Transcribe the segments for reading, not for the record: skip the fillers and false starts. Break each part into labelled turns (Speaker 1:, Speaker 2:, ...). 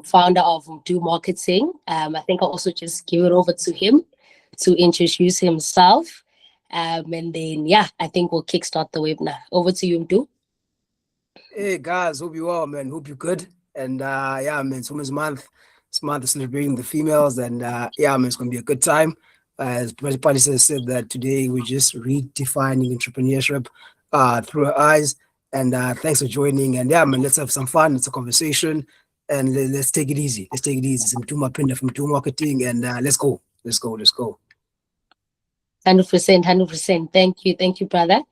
Speaker 1: founder of Do Marketing. I think I'll also just give it over to him to introduce himself. And then, yeah, I think we'll kickstart the webinar. Over to you, Mdu.
Speaker 2: Hey guys, hope you well, man. Hope you're good. And yeah, man, it's Women's Month. This month is celebrating the females, and yeah, man, it's gonna be a good time. As Palesa said, that today we're just redefining entrepreneurship through her eyes. And thanks for joining. And yeah, man, let's have some fun. It's a conversation, and let's take it easy. Let's take it easy. Some Mapinda from Do Marketing, and let's go. Let's go. Let's go.
Speaker 1: 100%, 100%. Thank you, brother.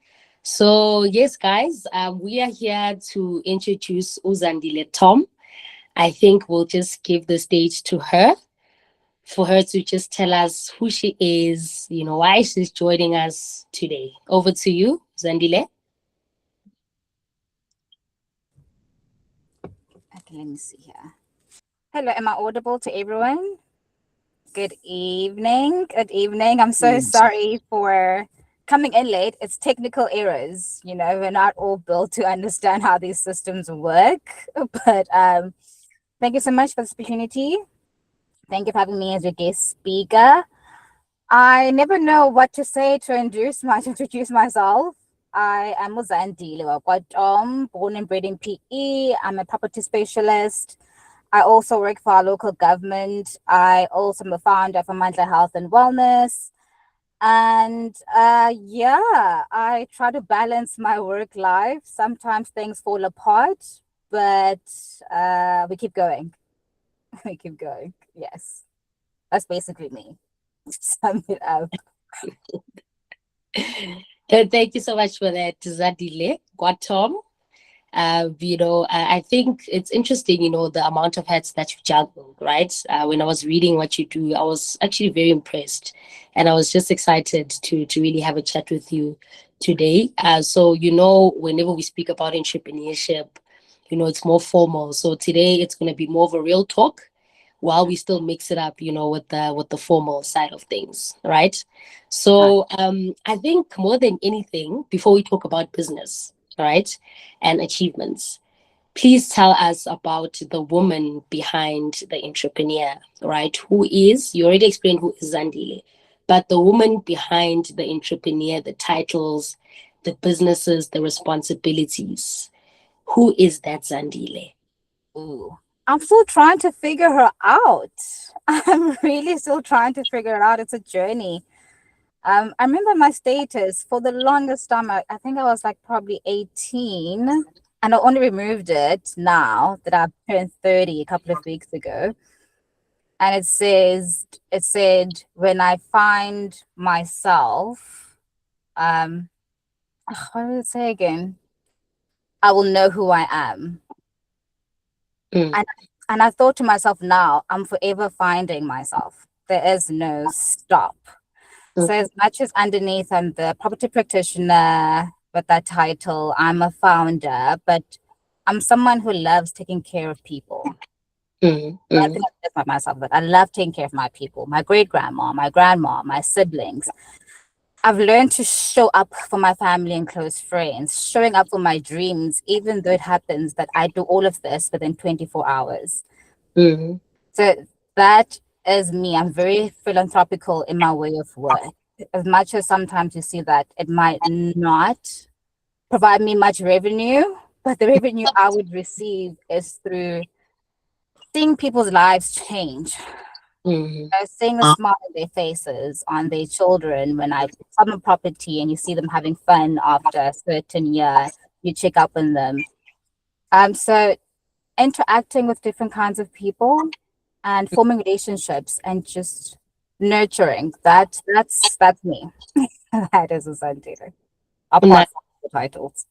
Speaker 1: So yes, guys, we are here to introduce Zandile Tom. I think we'll just give the stage to her for her to just tell us who she is, why she's joining us today. Over to you, Zandile.
Speaker 3: Okay, let me see here. Hello, am I audible to everyone? Good evening. Good evening. I'm so sorry for coming in late. It's technical errors. We're not all built to understand how these systems work. But thank you so much for this opportunity. Thank you for having me as your guest speaker. I never know what to say to introduce myself. I am Zandile Tom, born and bred in PE. I'm a property specialist. I also work for our local government. I also am a founder of Amandla Health and Wellness. And yeah, I try to balance my work life. Sometimes things fall apart, but we keep going. We keep going. Yes. That's basically me. Sum it up.
Speaker 1: Thank you so much for that, Zandile Tom. I think it's interesting, the amount of hats that you juggle, right? When I was reading what you do, I was actually very impressed, and I was just excited to really have a chat with you today. So, whenever we speak about entrepreneurship, it's more formal. So today it's going to be more of a real talk, while we still mix it up, with the formal side of things, right? So I think more than anything, before we talk about business, right, and achievements, please tell us about the woman behind the entrepreneur, right? Who is, you already explained who is Zandile, but the woman behind the entrepreneur, the titles, the businesses, the responsibilities. Who is that Zandile?
Speaker 3: Ooh. I'm still trying to figure her out. I'm really still trying to figure it out. It's a journey. I remember my status for the longest time. I think I was like probably 18, and I only removed it now that I've turned 30 a couple of weeks ago. And it said, when I find myself, what did it say again? I will know who I am. And I thought to myself, now I'm forever finding myself. There is no stop. So as much as underneath I'm the property practitioner with that title, I'm a founder, but I'm someone who loves taking care of people. I think that's about myself, but I love taking care of my people, my great-grandma, my grandma, my siblings. I've learned to show up for my family and close friends, showing up for my dreams, even though it happens that I do all of this within 24 hours. So that is me. I'm very philanthropical in my way of work. As much as sometimes you see that it might not provide me much revenue, but the revenue I would receive is through seeing people's lives change. Seeing the smile on their faces, on their children, when I sell a property and you see them having fun after a certain year, you check up on them. So interacting with different kinds of people and forming relationships and just nurturing, that's me. That is essentially apart from the titles.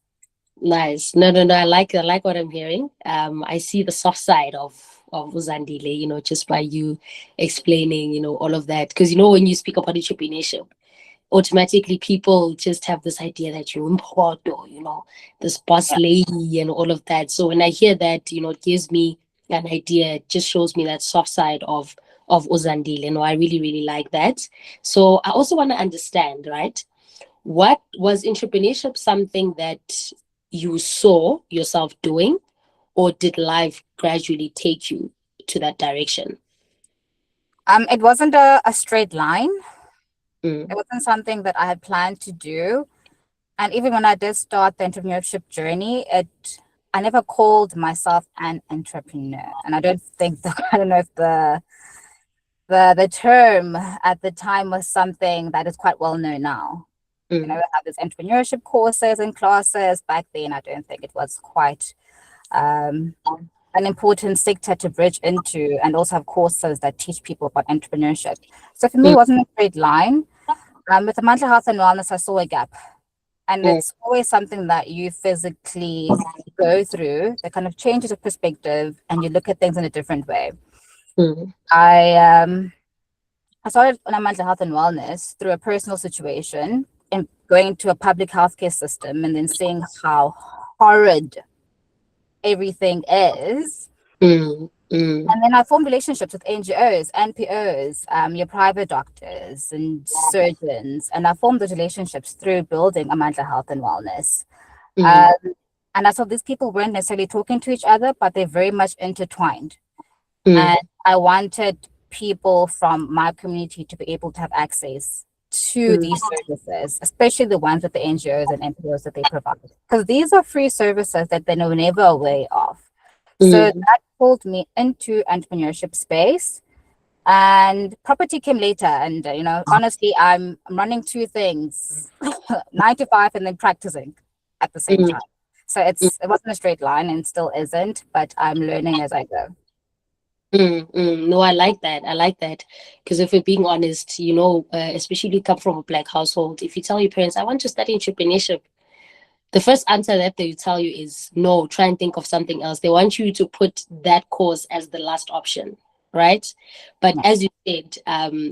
Speaker 1: Nice. No. I like what I'm hearing. I see the soft side of Zandile, just by you explaining, all of that. Because when you speak about entrepreneurship, automatically people just have this idea that you're important, or this boss lady and all of that. So when I hear that, it gives me an idea. It just shows me that soft side of Zandile. I really, really like that. So I also want to understand, right? What was entrepreneurship something that you saw yourself doing, or did life gradually take you to that direction?
Speaker 3: It wasn't a straight line.
Speaker 1: Mm.
Speaker 3: It wasn't something that I had planned to do. And even when I did start the entrepreneurship journey, I never called myself an entrepreneur. And I don't think I don't know if the term at the time was something that is quite well known now. You know, we have these entrepreneurship courses and classes. Back then, I don't think it was quite an important sector to bridge into, and also have courses that teach people about entrepreneurship. So for me, it wasn't a straight line. With Amandla Health and Wellness, I saw a gap. And it's always something that you physically go through that kind of changes your perspective and you look at things in a different way. I started on Amandla Health and Wellness through a personal situation and going to a public healthcare system and then seeing how horrid everything is. And then I formed relationships with NGOs, NPOs, your private doctors and surgeons. And I formed those relationships through building Amandla Health and Wellness. And I saw these people weren't necessarily talking to each other, but they're very much intertwined. And I wanted people from my community to be able to have access to these services, especially the ones with the NGOs and NPOs that they provide. Because these are free services that they were never aware of. So that pulled me into entrepreneurship space, and property came later. And you know, honestly, I'm running two things, 9 to 5, and then practicing at the same time. So it wasn't a straight line, and still isn't. But I'm learning as I go.
Speaker 1: No, I like that. I like that. Because if we're being honest, you know, especially if you come from a Black household, if you tell your parents, I want to study entrepreneurship, the first answer that they tell you is no, try and think of something else. They want you to put that course as the last option, right? But as you said,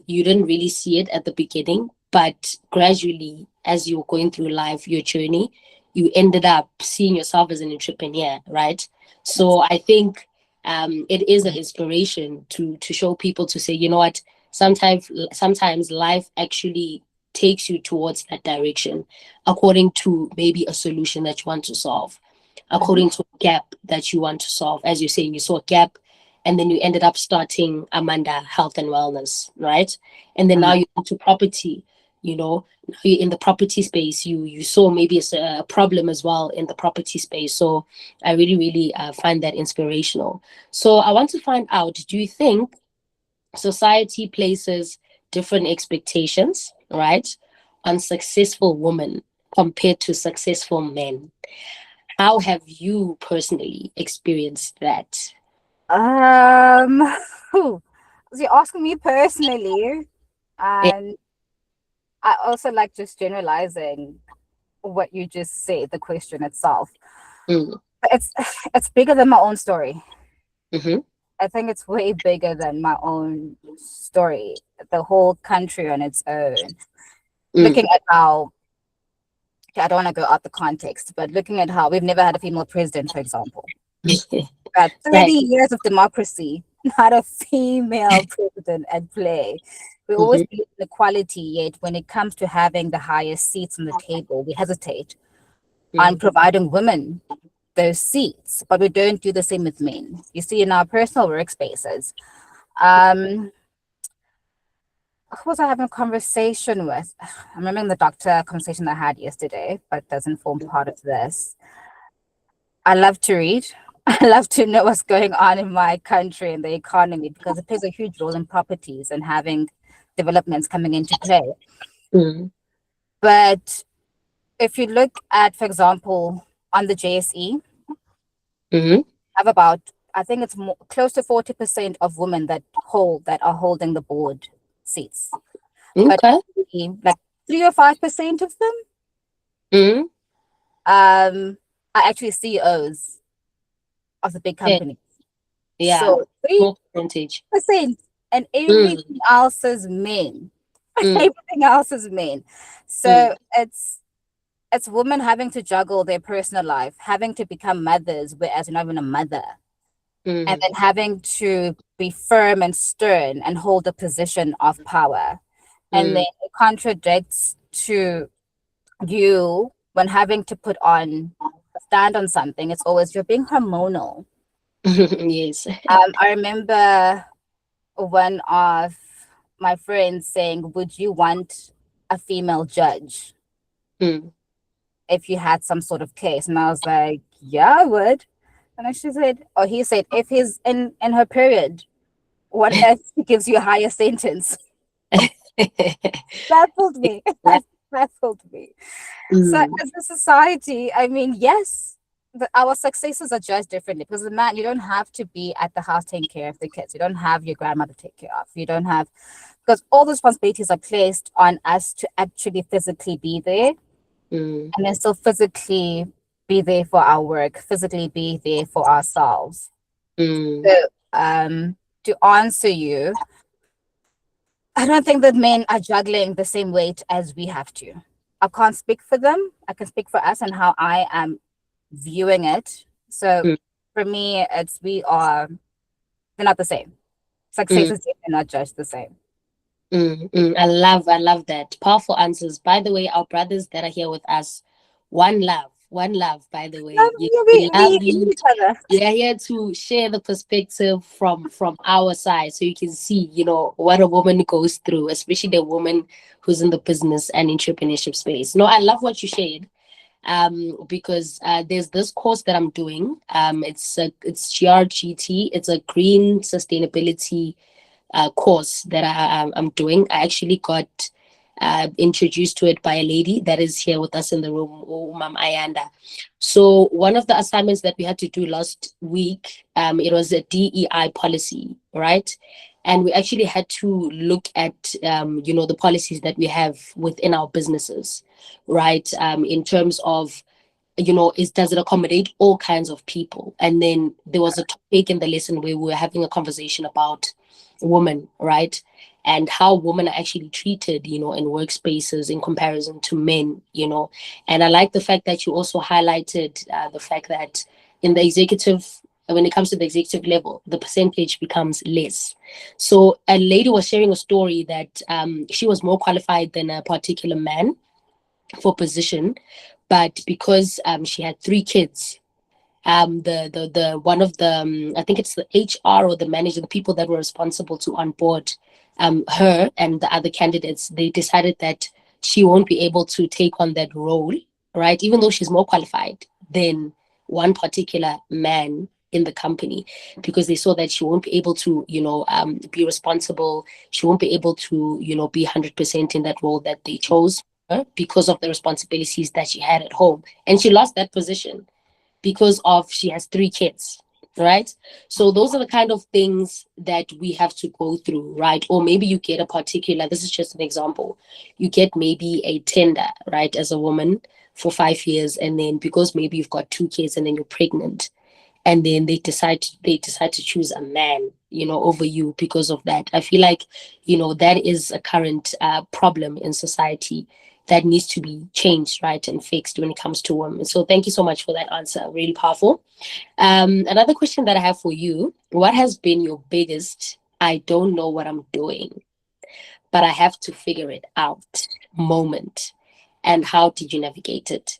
Speaker 1: you didn't really see it at the beginning, but gradually, as you were going through life, your journey, you ended up seeing yourself as an entrepreneur, right? So I think it is an inspiration to show people, to say, you know what, sometimes life actually takes you towards that direction according to maybe a solution that you want to solve, according to a gap that you want to solve. As you're saying, you saw a gap and then you ended up starting Amandla Health and Wellness, right? And then now you're into property, you know, now you're in the property space. You saw maybe a problem as well in the property space. So I really, really find that inspirational. So I want to find out, do you think society places different expectations, right, on successful women compared to successful men? How have you personally experienced that?
Speaker 3: So you're asking me personally, and I also like just generalizing what you just said, the question itself. It's bigger than my own story. I think it's way bigger than my own story. The whole country on its own. Looking at how, I don't want to go out the context, but looking at how we've never had a female president, for example. But 30 years of democracy, not a female president at play. We always believe in equality, yet when it comes to having the highest seats on the table, we hesitate on providing women those seats, but we don't do the same with men. You see, in our personal workspaces, who was I having a conversation with? I'm remembering the doctor conversation I had yesterday, but doesn't form part of this. I love to read. I love to know what's going on in my country and the economy, because it plays a huge role in properties and having developments coming into play. But if you look at, for example, on the JSE, have about, I think it's close to 40% of women that are holding the board seats. But like 3 or 5% of them are actually CEOs of the big companies. So 3%, and everything else is men. Everything else is men. So it's women having to juggle their personal life, having to become mothers, whereas you're not even a mother. And then having to be firm and stern and hold a position of power. And then it contradicts to you when having to put on a stand on something, it's always you're being hormonal.
Speaker 1: Yes.
Speaker 3: I remember one of my friends saying, would you want a female judge
Speaker 1: Mm.
Speaker 3: if you had some sort of case? And I was like, yeah, I would. And then she said, or he said, if he's in her period, what if he gives you a higher sentence? Baffled me. That baffled me. So
Speaker 1: Mm.
Speaker 3: as a society, I mean, yes, our successes are judged differently because the man, you don't have to be at the house taking care of the kids. You don't have your grandmother take care of. You don't have, because all the responsibilities are placed on us to actually physically be there,
Speaker 1: Mm.
Speaker 3: and then still physically be there for our work, physically be there for ourselves.
Speaker 1: Mm.
Speaker 3: So, to answer you, I don't think that men are juggling the same weight as we have to. I can't speak for them. I can speak for us and how I am viewing it. So
Speaker 1: Mm.
Speaker 3: for me, they're not the same. Success
Speaker 1: Mm.
Speaker 3: is definitely not judged the same.
Speaker 1: Mm. Mm. I love that. Powerful answers. By the way, our brothers that are here with us, one love, by the way. We love
Speaker 3: We
Speaker 1: you.
Speaker 3: need each other.
Speaker 1: We are here to share the perspective from our side so you can see, what a woman goes through, especially the woman who's in the business and entrepreneurship space. No, I love what you shared. Because there's this course that I'm doing. It's GRGT. It's a green sustainability course that I'm doing. I actually got introduced to it by a lady that is here with us in the room, Ma'am Ayanda. So one of the assignments that we had to do last week, it was a DEI policy, right? And we actually had to look at, the policies that we have within our businesses, right? In terms of does it accommodate all kinds of people? And then there was a topic in the lesson where we were having a conversation about women, right? And how women are actually treated, in workspaces in comparison to men. And I like the fact that you also highlighted the fact that in the executive, when it comes to the executive level, the percentage becomes less. So a lady was sharing a story that she was more qualified than a particular man for position, but because she had three kids, the one of the I think it's the HR or the manager, the people that were responsible to onboard her and the other candidates, they decided that she won't be able to take on that role, right? Even though she's more qualified than one particular man in the company, because they saw that she won't be able to, be responsible. She won't be able to, be 100% in that role that they chose her because of the responsibilities that she had at home, and she lost that position because of she has three kids, right? So those are the kind of things that we have to go through, right? Or maybe you get a particular, this is just an example, you get maybe a tender, right, as a woman for 5 years, and then because maybe you've got two kids and then you're pregnant, and then they decide to choose a man, over you because of that. I feel like, that is a current problem in society that needs to be changed, right, and fixed when it comes to women. So thank you so much for that answer. Really powerful. Another question that I have for you: what has been your biggest "I don't know what I'm doing, but I have to figure it out" moment, and how did you navigate it?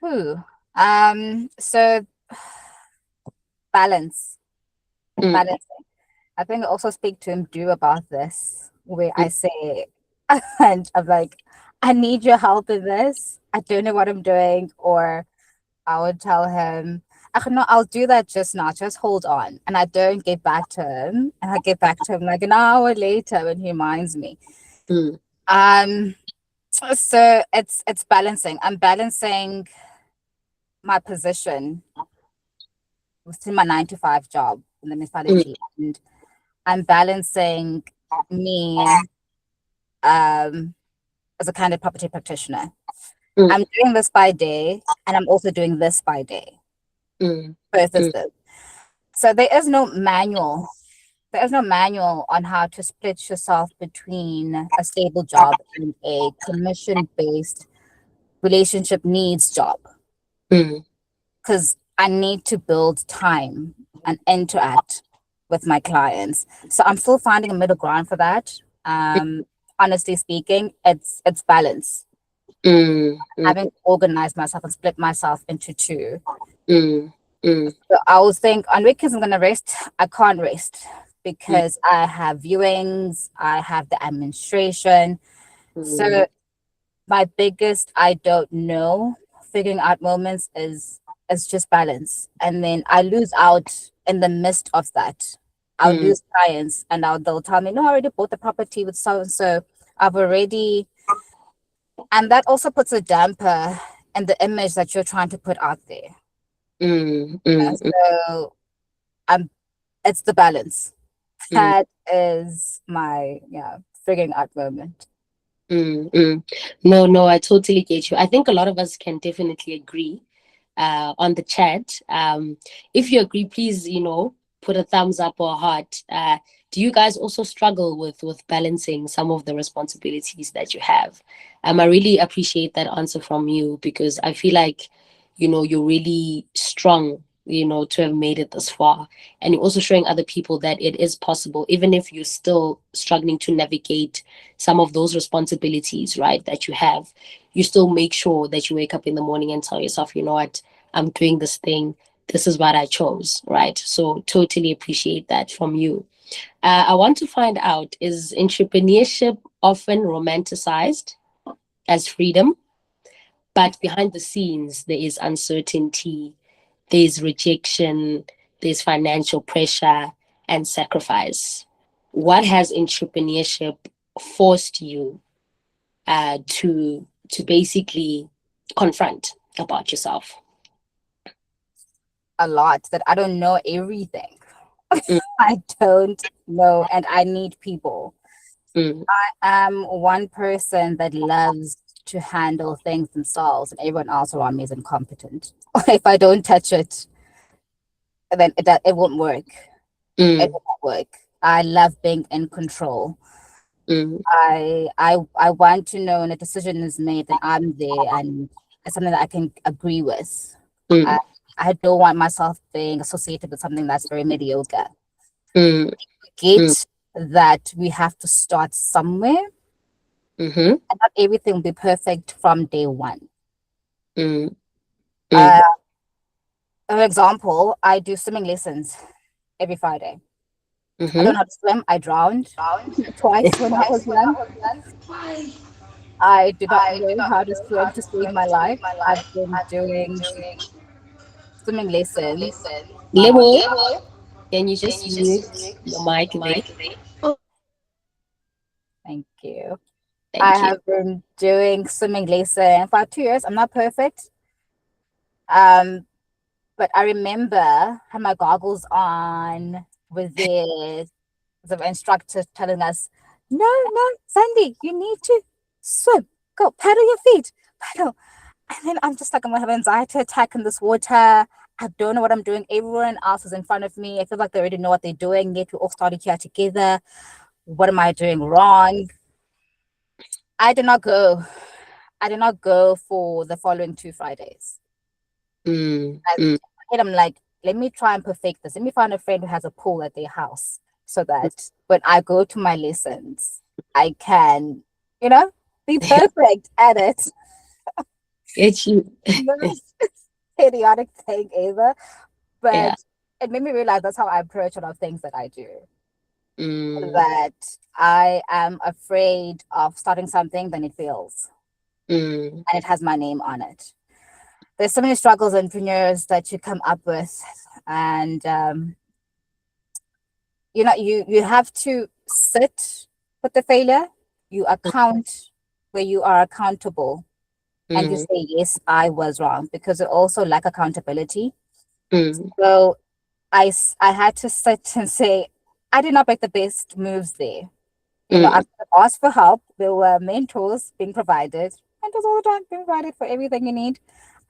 Speaker 3: Whew. So balance.
Speaker 1: Mm.
Speaker 3: Balancing. I think I also speak to Mdu about this, where I say, and I'm like, I need your help in this. I don't know what I'm doing. Or I would tell him, no, I'll do that just now. Just hold on. And I don't get back to him. And I get back to him like an hour later when he reminds me.
Speaker 1: Mm.
Speaker 3: Um, so it's balancing. I'm balancing my position within my 9 to 5 job in the
Speaker 1: Mm.
Speaker 3: mythology, and I'm balancing me as a kind of property practitioner.
Speaker 1: Mm.
Speaker 3: I'm doing this by day, and I'm also doing this by day.
Speaker 1: Mm.
Speaker 3: Both is
Speaker 1: Mm.
Speaker 3: this. So there is no manual. There is no manual on how to split yourself between a stable job and a commission-based relationship needs job.
Speaker 1: Mm.
Speaker 3: Because I need to build time and interact with my clients. So I'm still finding a middle ground for that. Honestly speaking, it's balance. having to organize myself and split myself into two.
Speaker 1: mm,
Speaker 3: So I was think on weekends I'm gonna rest. I can't rest because I have viewings, I have the administration. So my biggest I don't know figuring out moments is just balance. And then I lose out in the midst of that. I'll lose clients and they'll tell me, no, I already bought the property with so and so. I've already, and that also puts a damper in the image that you're trying to put out there. So it's the balance. That is my figuring out moment.
Speaker 1: No, I totally get you. I think a lot of us can definitely agree on the chat. If you agree, please, put a thumbs up or a heart. Do you guys also struggle with balancing some of the responsibilities that you have? I really appreciate that answer from you, because I feel like, you're really strong, to have made it this far. And you're also showing other people that it is possible, even if you're still struggling to navigate some of those responsibilities, right, that you have. You still make sure that you wake up in the morning and tell yourself, you know what, I'm doing this thing. This is what I chose, right? So totally appreciate that from you. I want to find out, is entrepreneurship often romanticized as freedom, but behind the scenes, there is uncertainty, there's rejection, there's financial pressure and sacrifice. What has entrepreneurship forced you to basically confront about yourself?
Speaker 3: A lot that I don't know everything. I don't know, and I need people. I am one person that loves to handle things themselves, and everyone else around me is incompetent. If I don't touch it, then it won't work. It won't work. I love being in control. I want to know when a decision is made that I'm there and it's something that I can agree with. I don't want myself being associated with something that's very mediocre. Get that we have to start somewhere, and not everything will be perfect from day one. An example, I do swimming lessons every Friday. I don't know how to swim. I drowned twice when I was young. I did not know how to swim to save my life. I've been doing swimming lessons.
Speaker 1: Lebo, can you just mute your mic there?
Speaker 3: Thank you.
Speaker 1: Thank you.
Speaker 3: have been doing swimming lessons for 2 years. I'm not perfect. But I remember I had my goggles on with the instructor telling us, no, Sandy, you need to swim. Go, paddle your feet, paddle. And then I'm just like, I'm gonna have an anxiety attack in this water. I don't know what I'm doing. Everyone else is in front of me. I feel like they already know what they're doing, yet we all started here together. What am I doing wrong? I did not go for the following 2 Fridays. I'm like, let me try and perfect this. Let me find a friend who has a pool at their house so that when I go to my lessons, I can, be perfect at it.
Speaker 1: It's you.
Speaker 3: Most idiotic thing ever. But
Speaker 1: Yeah.
Speaker 3: it made me realize that's how I approach a lot of things that I do. That I am afraid of starting something, then it fails. And it has my name on it. There's so many struggles entrepreneurs that you come up with, and you have to sit with the failure. You account where you are accountable, and you say, yes, I was wrong, because it also lack accountability. So I had to sit and say, I did not make the best moves there. I asked for help. There were mentors being provided, mentors all the time being provided for everything you need.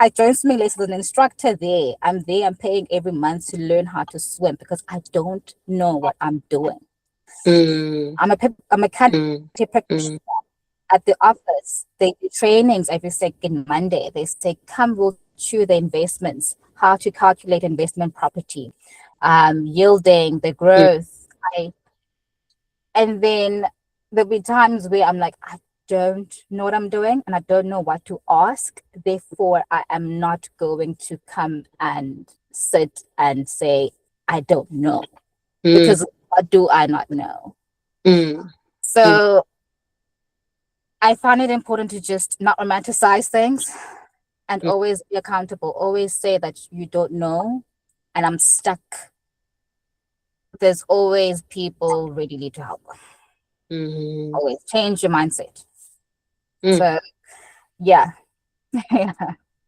Speaker 3: I joined swimming lessons with an instructor there. I'm paying every month to learn how to swim because I don't know what I'm doing. I'm a candidate practitioner at the office. They do trainings every second Monday. They say, come, we'll show the investments, how to calculate investment property, yielding, the growth. And then there'll be times where I'm like, I don't know what I'm doing and I don't know what to ask. Therefore, I am not going to come and sit and say, I don't know. Because what do I not know? So I find it important to just not romanticize things and always be accountable. Always say that you don't know and I'm stuck. There's always people ready to help. Always change your mindset. So yeah.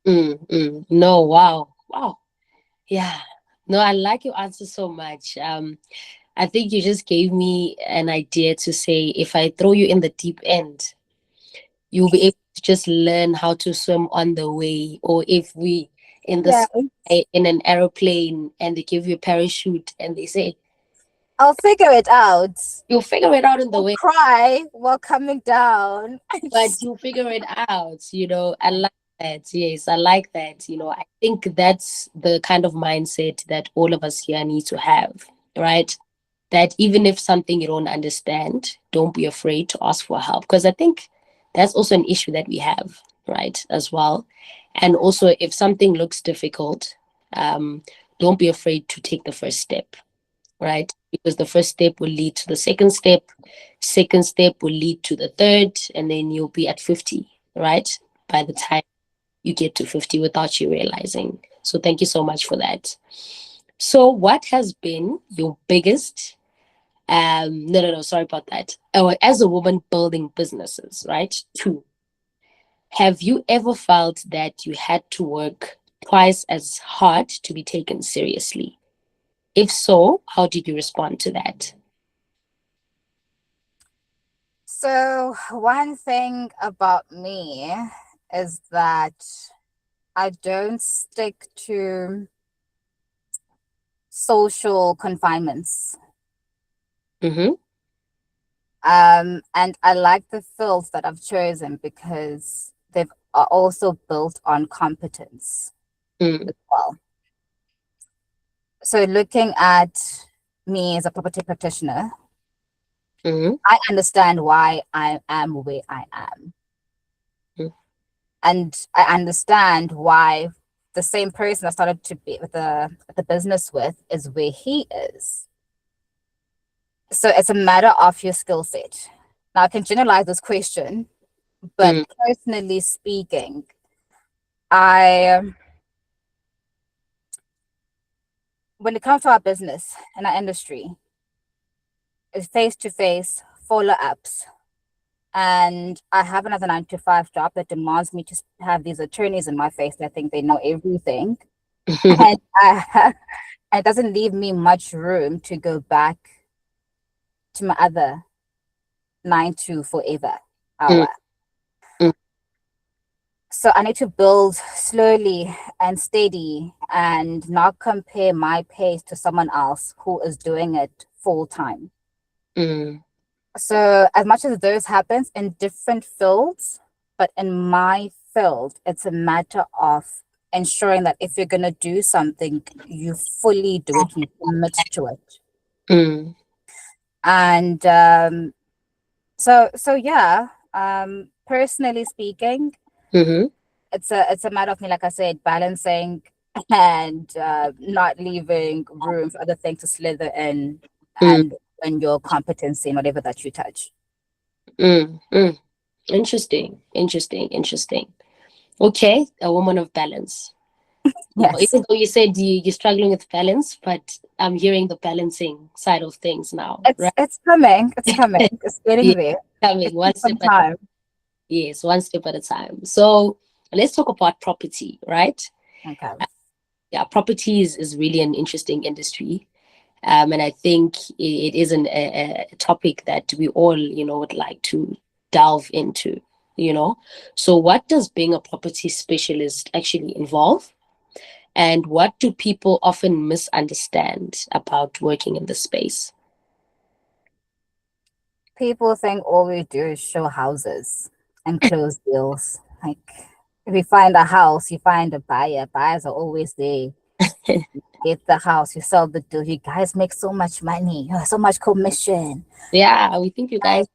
Speaker 1: No, wow. Yeah. No, I like your answer so much. I think you just gave me an idea to say, if I throw you in the deep end, you'll be able to just learn how to swim on the way. Or if we in the sky, in an aeroplane, and they give you a parachute and they say,
Speaker 3: I'll figure it out.
Speaker 1: You'll figure it out in the way.
Speaker 3: Cry while coming down.
Speaker 1: But you'll figure it out, I like that. Yes, I like that. I think that's the kind of mindset that all of us here need to have, right? That even if something you don't understand, don't be afraid to ask for help. Because I think that's also an issue that we have, right, as well. And also, if something looks difficult, don't be afraid to take the first step, right? Because the first step will lead to the second step will lead to the third, and then you'll be at 50, right? By the time you get to 50 without you realizing. So thank you so much for that. So what has been your biggest no, sorry about that. Oh, as a woman building businesses, right? 2, have you ever felt that you had to work twice as hard to be taken seriously? If so, how did you respond to that?
Speaker 3: So one thing about me is that I don't stick to social confinements. And I like the fields that I've chosen because they are also built on competence as well. So looking at me as a property practitioner, I understand why I am where I am. And I understand why the same person I started to be with the business with is where he is. So it's a matter of your skill set. Now I can generalize this question, but personally speaking, when it comes to our business and our industry, it's face-to-face follow-ups. And I have another 9-to-5 job that demands me to have these attorneys in my face that think they know everything. And it doesn't leave me much room to go back to my other 9 to forever hour. So I need to build slowly and steady and not compare my pace to someone else who is doing it full time. So as much as those happens in different fields, but in my field, it's a matter of ensuring that if you're going to do something, you fully do it, you commit to it. And so yeah, personally speaking, it's a matter of me, like I said, balancing and not leaving room for other things to slither in and your competency in whatever that you touch.
Speaker 1: Interesting. Okay, a woman of balance.
Speaker 3: Yes.
Speaker 1: Even though you said you're struggling with balance, but I'm hearing the balancing side of things now.
Speaker 3: It's coming. It's getting there.
Speaker 1: Coming one step at a time. Yes, one step at a time. So let's talk about property, right?
Speaker 3: Okay.
Speaker 1: Yeah, property is really an interesting industry. And I think it is a topic that we all, would like to delve into, So what does being a property specialist actually involve? And what do people often misunderstand about working in this space?
Speaker 3: People think all we do is show houses and close deals. Like, if you find a house, you find a buyer. Buyers are always there. Get the house, you sell the deal. You guys make so much money, so much commission.
Speaker 1: Yeah, we think you guys.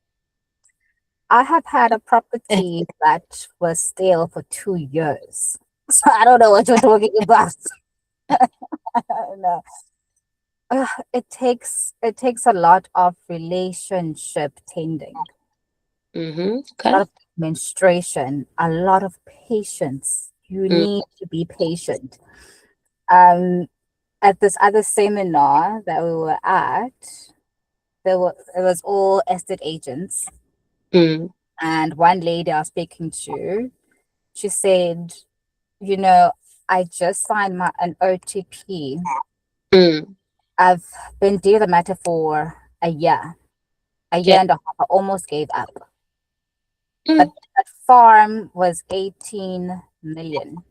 Speaker 3: I have had a property that was stale for 2 years. So I don't know what you're talking about. I don't know. It takes a lot of relationship tending, a lot
Speaker 1: Okay.
Speaker 3: of menstruation, a lot of patience. You
Speaker 1: Mm,
Speaker 3: need to be patient. Um, at this other seminar that we were at, it was all estate agents,
Speaker 1: mm,
Speaker 3: and one lady I was speaking to, she said, you know, I just signed an OTP.
Speaker 1: mm.
Speaker 3: I've been dealing with the matter for a year
Speaker 1: Okay.
Speaker 3: and a half. I almost gave up.
Speaker 1: Mm,
Speaker 3: That farm was 18 million.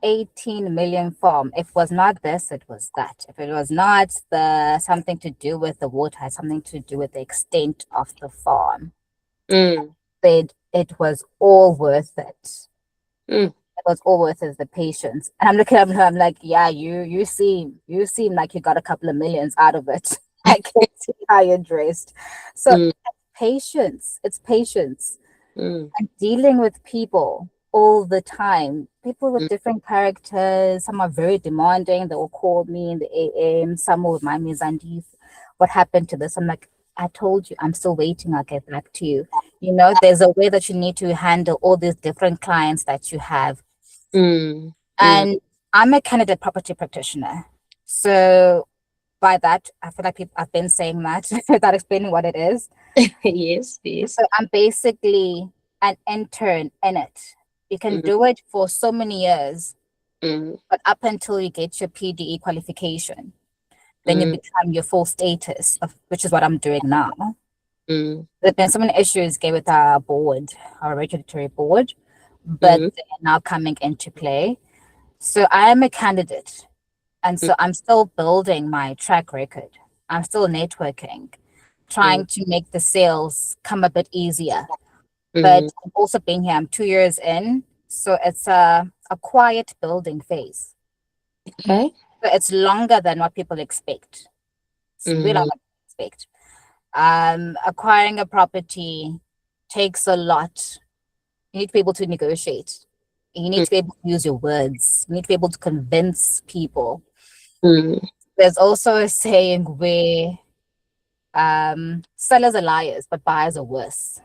Speaker 3: 18 million farm. If it was not this, it was that. If it was not the something to do with the water, had something to do with the extent of the farm,
Speaker 1: mm,
Speaker 3: said it was all worth it.
Speaker 1: mm.
Speaker 3: It was all worth it, the patience. And I'm looking at her, I'm like, yeah, you seem like you got a couple of millions out of it. I can see how you're dressed. So
Speaker 1: Mm,
Speaker 3: patience, it's patience.
Speaker 1: mm,
Speaker 3: I'm dealing with people all the time, people with
Speaker 1: mm.
Speaker 3: different characters. Some are very demanding. They will call me in the AM. Some will remind me, Zandile, what happened to this? I'm like, I told you, I'm still waiting. I'll get back to you. There's a way that you need to handle all these different clients that you have.
Speaker 1: Mm, mm.
Speaker 3: And I'm a candidate property practitioner. So by that, I feel like I've been saying that without explaining what it is.
Speaker 1: Yes, yes.
Speaker 3: So I'm basically an intern in it. You can
Speaker 1: Mm,
Speaker 3: do it for so many years,
Speaker 1: mm,
Speaker 3: but up until you get your PDE qualification, then you
Speaker 1: mm,
Speaker 3: become your full status, which is what I'm doing now.
Speaker 1: mm,
Speaker 3: There's been so many issues with our board, our regulatory board, but
Speaker 1: mm,
Speaker 3: they're now coming into play. So I am a candidate, and
Speaker 1: mm,
Speaker 3: so I'm still building my track record. I'm still networking,
Speaker 1: mm,
Speaker 3: trying to make the sales come a bit easier.
Speaker 1: mm.
Speaker 3: But I've also been here, I'm 2 years in, so it's a quiet building phase.
Speaker 1: Okay.
Speaker 3: So it's longer than what people expect. It's way
Speaker 1: Mm,
Speaker 3: longer than people expect. Acquiring a property takes a lot. You need to be able to negotiate. You need
Speaker 1: mm,
Speaker 3: to be able to use your words. You need to be able to convince people.
Speaker 1: mm.
Speaker 3: There's also a saying where sellers are liars, but buyers are worse.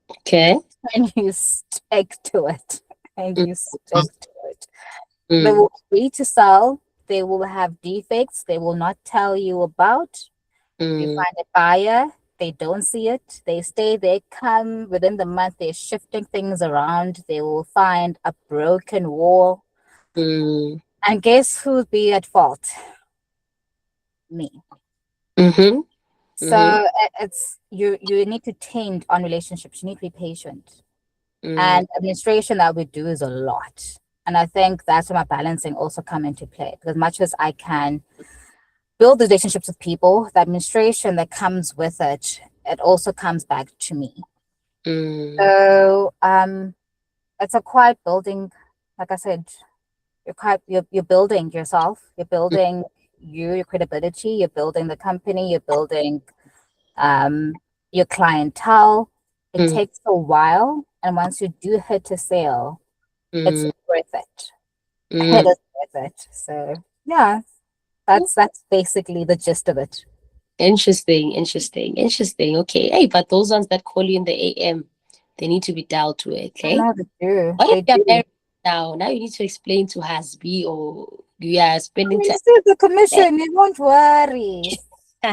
Speaker 1: Okay.
Speaker 3: And you stick to it. And
Speaker 1: Mm,
Speaker 3: you stick to it. They
Speaker 1: mm,
Speaker 3: will agree to sell. They will have defects they will not tell you about. You
Speaker 1: mm,
Speaker 3: find a buyer, they don't see it. They stay, they come within the month, they're shifting things around. They will find a broken wall.
Speaker 1: mm,
Speaker 3: And guess who'll be at fault? Me.
Speaker 1: mhm,
Speaker 3: So
Speaker 1: mhm,
Speaker 3: it's you need to tend on relationships. You need to be patient.
Speaker 1: mm,
Speaker 3: And administration that we do is a lot. And I think that's where my balancing also come into play. Because much as I can build relationships with people, the administration that comes with it, it also comes back to me.
Speaker 1: mm,
Speaker 3: So it's a quiet building. Like I said, you're building yourself, you're building your credibility, you're building the company, you're building um your clientele. It
Speaker 1: mm,
Speaker 3: takes a while, and once you do hit a sale, it's
Speaker 1: mm,
Speaker 3: worth it. It
Speaker 1: mm.
Speaker 3: is worth it. So yeah, that's basically the gist of it.
Speaker 1: Interesting, interesting, interesting. Okay. Hey, but those ones that call you in the AM, they need to be dealt with,
Speaker 3: I
Speaker 1: okay?
Speaker 3: know they do.
Speaker 1: What if
Speaker 3: They
Speaker 1: you're
Speaker 3: do.
Speaker 1: married now? Now you need to explain to husband or you are
Speaker 3: I
Speaker 1: spending
Speaker 3: mean,
Speaker 1: time.
Speaker 3: this is the commission. You won't worry.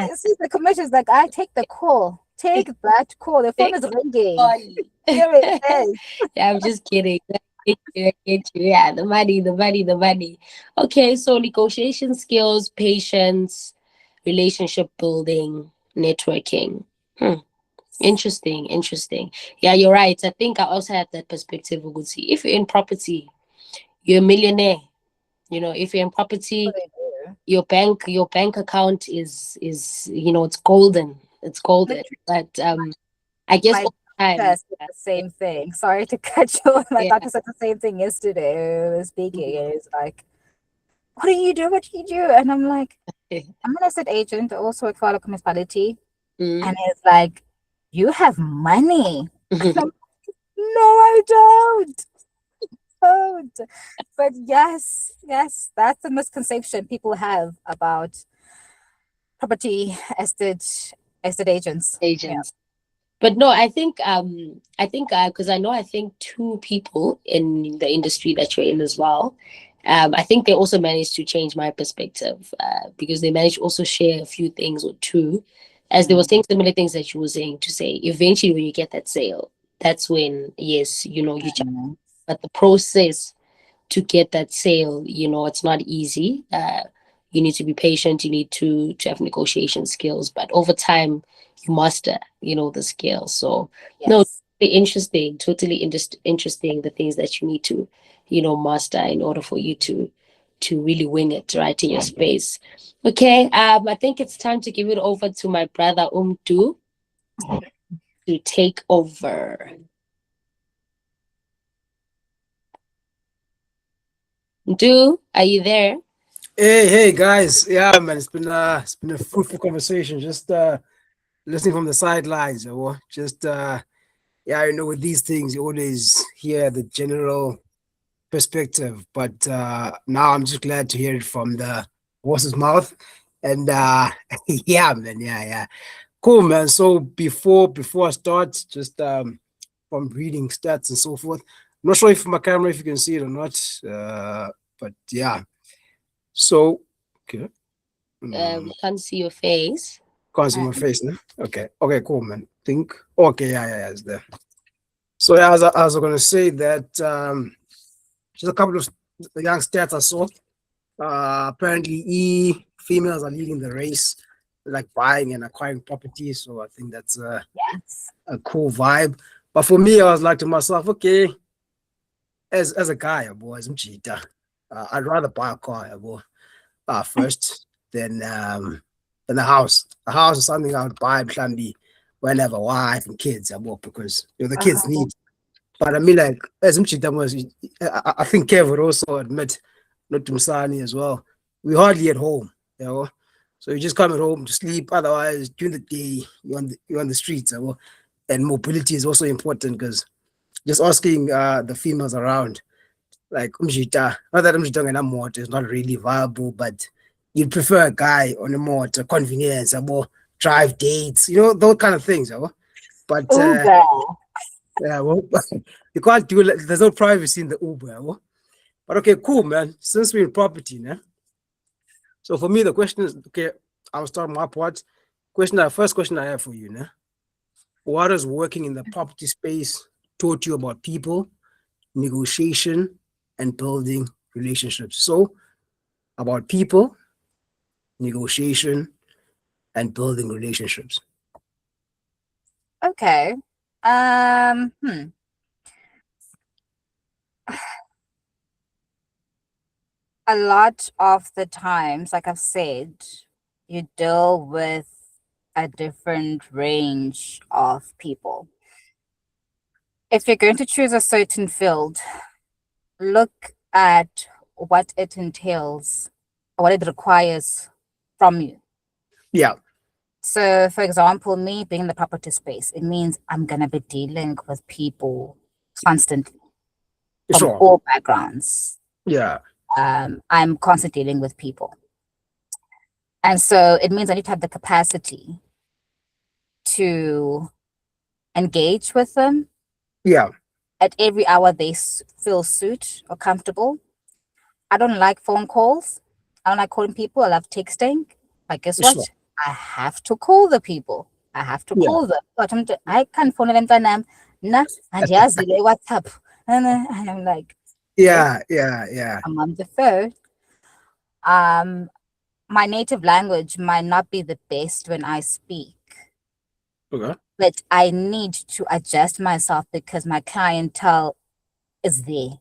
Speaker 3: This is the commission. It's like, I take the call. Take that call. The phone
Speaker 1: Take
Speaker 3: is ringing.
Speaker 1: money.
Speaker 3: Here it is.
Speaker 1: Yeah, I'm just kidding. I get you, I get you. Yeah, the money, the money, the money. Okay, so negotiation skills, patience, relationship building, networking. Hmm. Interesting, interesting. Yeah, you're right. I think I also had that perspective. Uguti. If you're in property, you're a millionaire. If you're in
Speaker 3: What
Speaker 1: property,
Speaker 3: they do.
Speaker 1: your bank account is it's golden. It's golden.
Speaker 3: Literally,
Speaker 1: But I guess
Speaker 3: my
Speaker 1: all the time.
Speaker 3: doctor said the same thing. Sorry to cut you off. My
Speaker 1: Yeah.
Speaker 3: doctor said the same thing yesterday. We were speaking, and he's like, what do you do? What do you do? And I'm like, I'm an estate agent. I also work for a local municipality.
Speaker 1: Mm,
Speaker 3: And he's like, you have money. No, I don't. But yes, that's the misconception people have about property estate agents. Yeah.
Speaker 1: Agents. But no, because I think two people in the industry that you're in as well. I think they also managed to change my perspective because they managed to also share a few things or two, as they were saying similar things that you were saying, to say eventually when you get that sale, that's when, yes, you
Speaker 3: Mm.
Speaker 1: but the process to get that sale, it's not easy. You need to be patient. You need to have negotiation skills, but over time, you master, the skills. So no,
Speaker 3: Yes.
Speaker 1: totally interesting. The things that you need to, master in order for you to really win it right in your space. Okay, I think it's time to give it over to my brother Umdu to take over. Umdu, are you there?
Speaker 2: Hey guys. Yeah, man, it's been a fruitful conversation. Just listening from the sidelines, just yeah, with these things you always hear the general perspective, but now I'm just glad to hear it from the horse's mouth. And yeah, man, yeah. Cool, man. So before I start, just from reading stats and so forth. I'm not sure if my camera, if you can see it or not. But yeah. So okay.
Speaker 1: Can't see your face.
Speaker 2: Can't see my face now. Okay, cool, man. Think okay, yeah, it's there. So yeah, as I was gonna say that just a couple of young stats I saw. Apparently, females are leading the race, like buying and acquiring properties. So I think that's
Speaker 3: Yes.
Speaker 2: a cool vibe. But for me, I was like to myself, okay, as a guy, boy, as a cheater, I'd rather buy a car, boy, first than a house. A house is something I would buy, maybe when I have a wife and kids, boy, because the kids
Speaker 3: Uh-huh.
Speaker 2: need. But I mean, like, as Mchita was, I think Kev would also admit, not to Msani as well, we hardly at home, So you just come at home to sleep. Otherwise, during the day, you're on the streets. And mobility is also important because just asking the females around, like Mjita, not that Mjita and Amot is not really viable, but you'd prefer a guy on a more convenience, drive dates, those kind of things. But
Speaker 3: Uber.
Speaker 2: yeah, well, you can't do it. There's no privacy in the Uber. But okay, cool, man. Since we're in property, né? So for me, the question is okay. I'll start my part. First question I have for you, né? What has working in the property space taught you about people, negotiation, and building relationships? So about people, negotiation, and building relationships.
Speaker 3: Okay. Hmm. A lot of the times, like I've said, you deal with a different range of people. If you're going to choose a certain field, look at what it entails, what it requires from you.
Speaker 2: Yeah,
Speaker 3: So, for example, me being in the property space, it means I'm going to be dealing with people constantly from
Speaker 2: sure.
Speaker 3: all backgrounds.
Speaker 2: Yeah,
Speaker 3: I'm constantly dealing with people. And so it means I need to have the capacity to engage with them
Speaker 2: yeah,
Speaker 3: at every hour they feel suit or comfortable. I don't like phone calls. I don't like calling people. I love texting. But guess
Speaker 2: sure.
Speaker 3: what? I have to call the people. I have to
Speaker 2: Yeah,
Speaker 3: call them. But I can't phone them. Nah, and yes, what's up? And I'm like, okay,
Speaker 2: yeah.
Speaker 3: I'm on the phone. Um, my native language might not be the best when I speak,
Speaker 2: Okay.
Speaker 3: but I need to adjust myself because my clientele is there.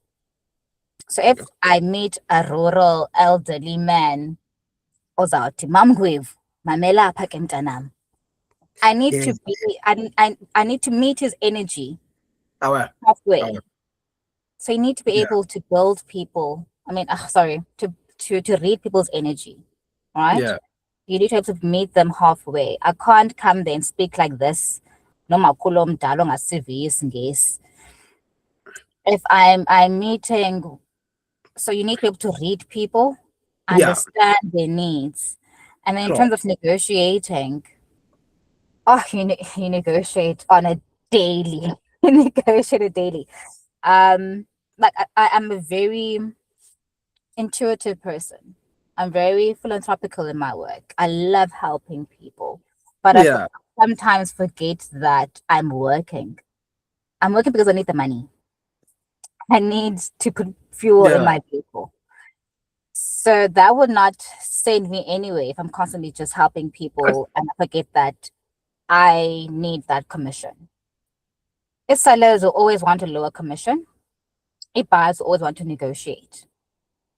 Speaker 3: So if I meet a rural elderly man, ozawuthi mamgwevu, mamela apha ke mntanam. I need to
Speaker 2: Yes.
Speaker 3: be I need to meet his energy
Speaker 2: Our,
Speaker 3: halfway.
Speaker 2: our,
Speaker 3: So you need to be
Speaker 2: yeah,
Speaker 3: able to build people. I mean, sorry, to read people's energy, right?
Speaker 2: yeah,
Speaker 3: You need to have to meet them halfway. I can't come there and speak like this nomakhulu omdala ongasiviyo isingesi. If I'm meeting, so you need to be able to read people,
Speaker 2: Yeah,
Speaker 3: understand their needs. And then in
Speaker 2: sure.
Speaker 3: terms of negotiating, oh, you negotiate on a daily. You negotiate a daily. Like I'm a very intuitive person. I'm very philanthropical in my work. I love helping people, but
Speaker 2: Yeah,
Speaker 3: sometimes forget that I'm working. I'm working because I need the money. I need to put fuel in
Speaker 2: yeah,
Speaker 3: my vehicle. So that would not send me anywhere if I'm constantly just helping people and I forget that I need that commission. If sellers will always want a lower commission, if buyers always want to negotiate.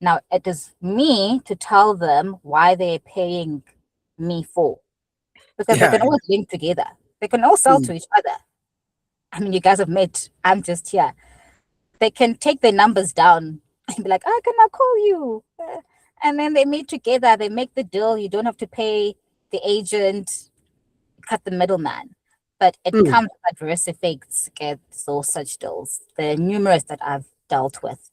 Speaker 3: Now it is me to tell them why they're paying me for, because they
Speaker 2: yeah.
Speaker 3: can always link together. They can all sell
Speaker 2: Mm.
Speaker 3: to each other. I mean, you guys have met. I'm just here. They can take their numbers down and be like, "I can I call you?" And then they meet together. They make the deal. You don't have to pay the agent, cut the middleman. But it
Speaker 2: Mm.
Speaker 3: comes with adverse effects, get so such deals. There are numerous that I've dealt with.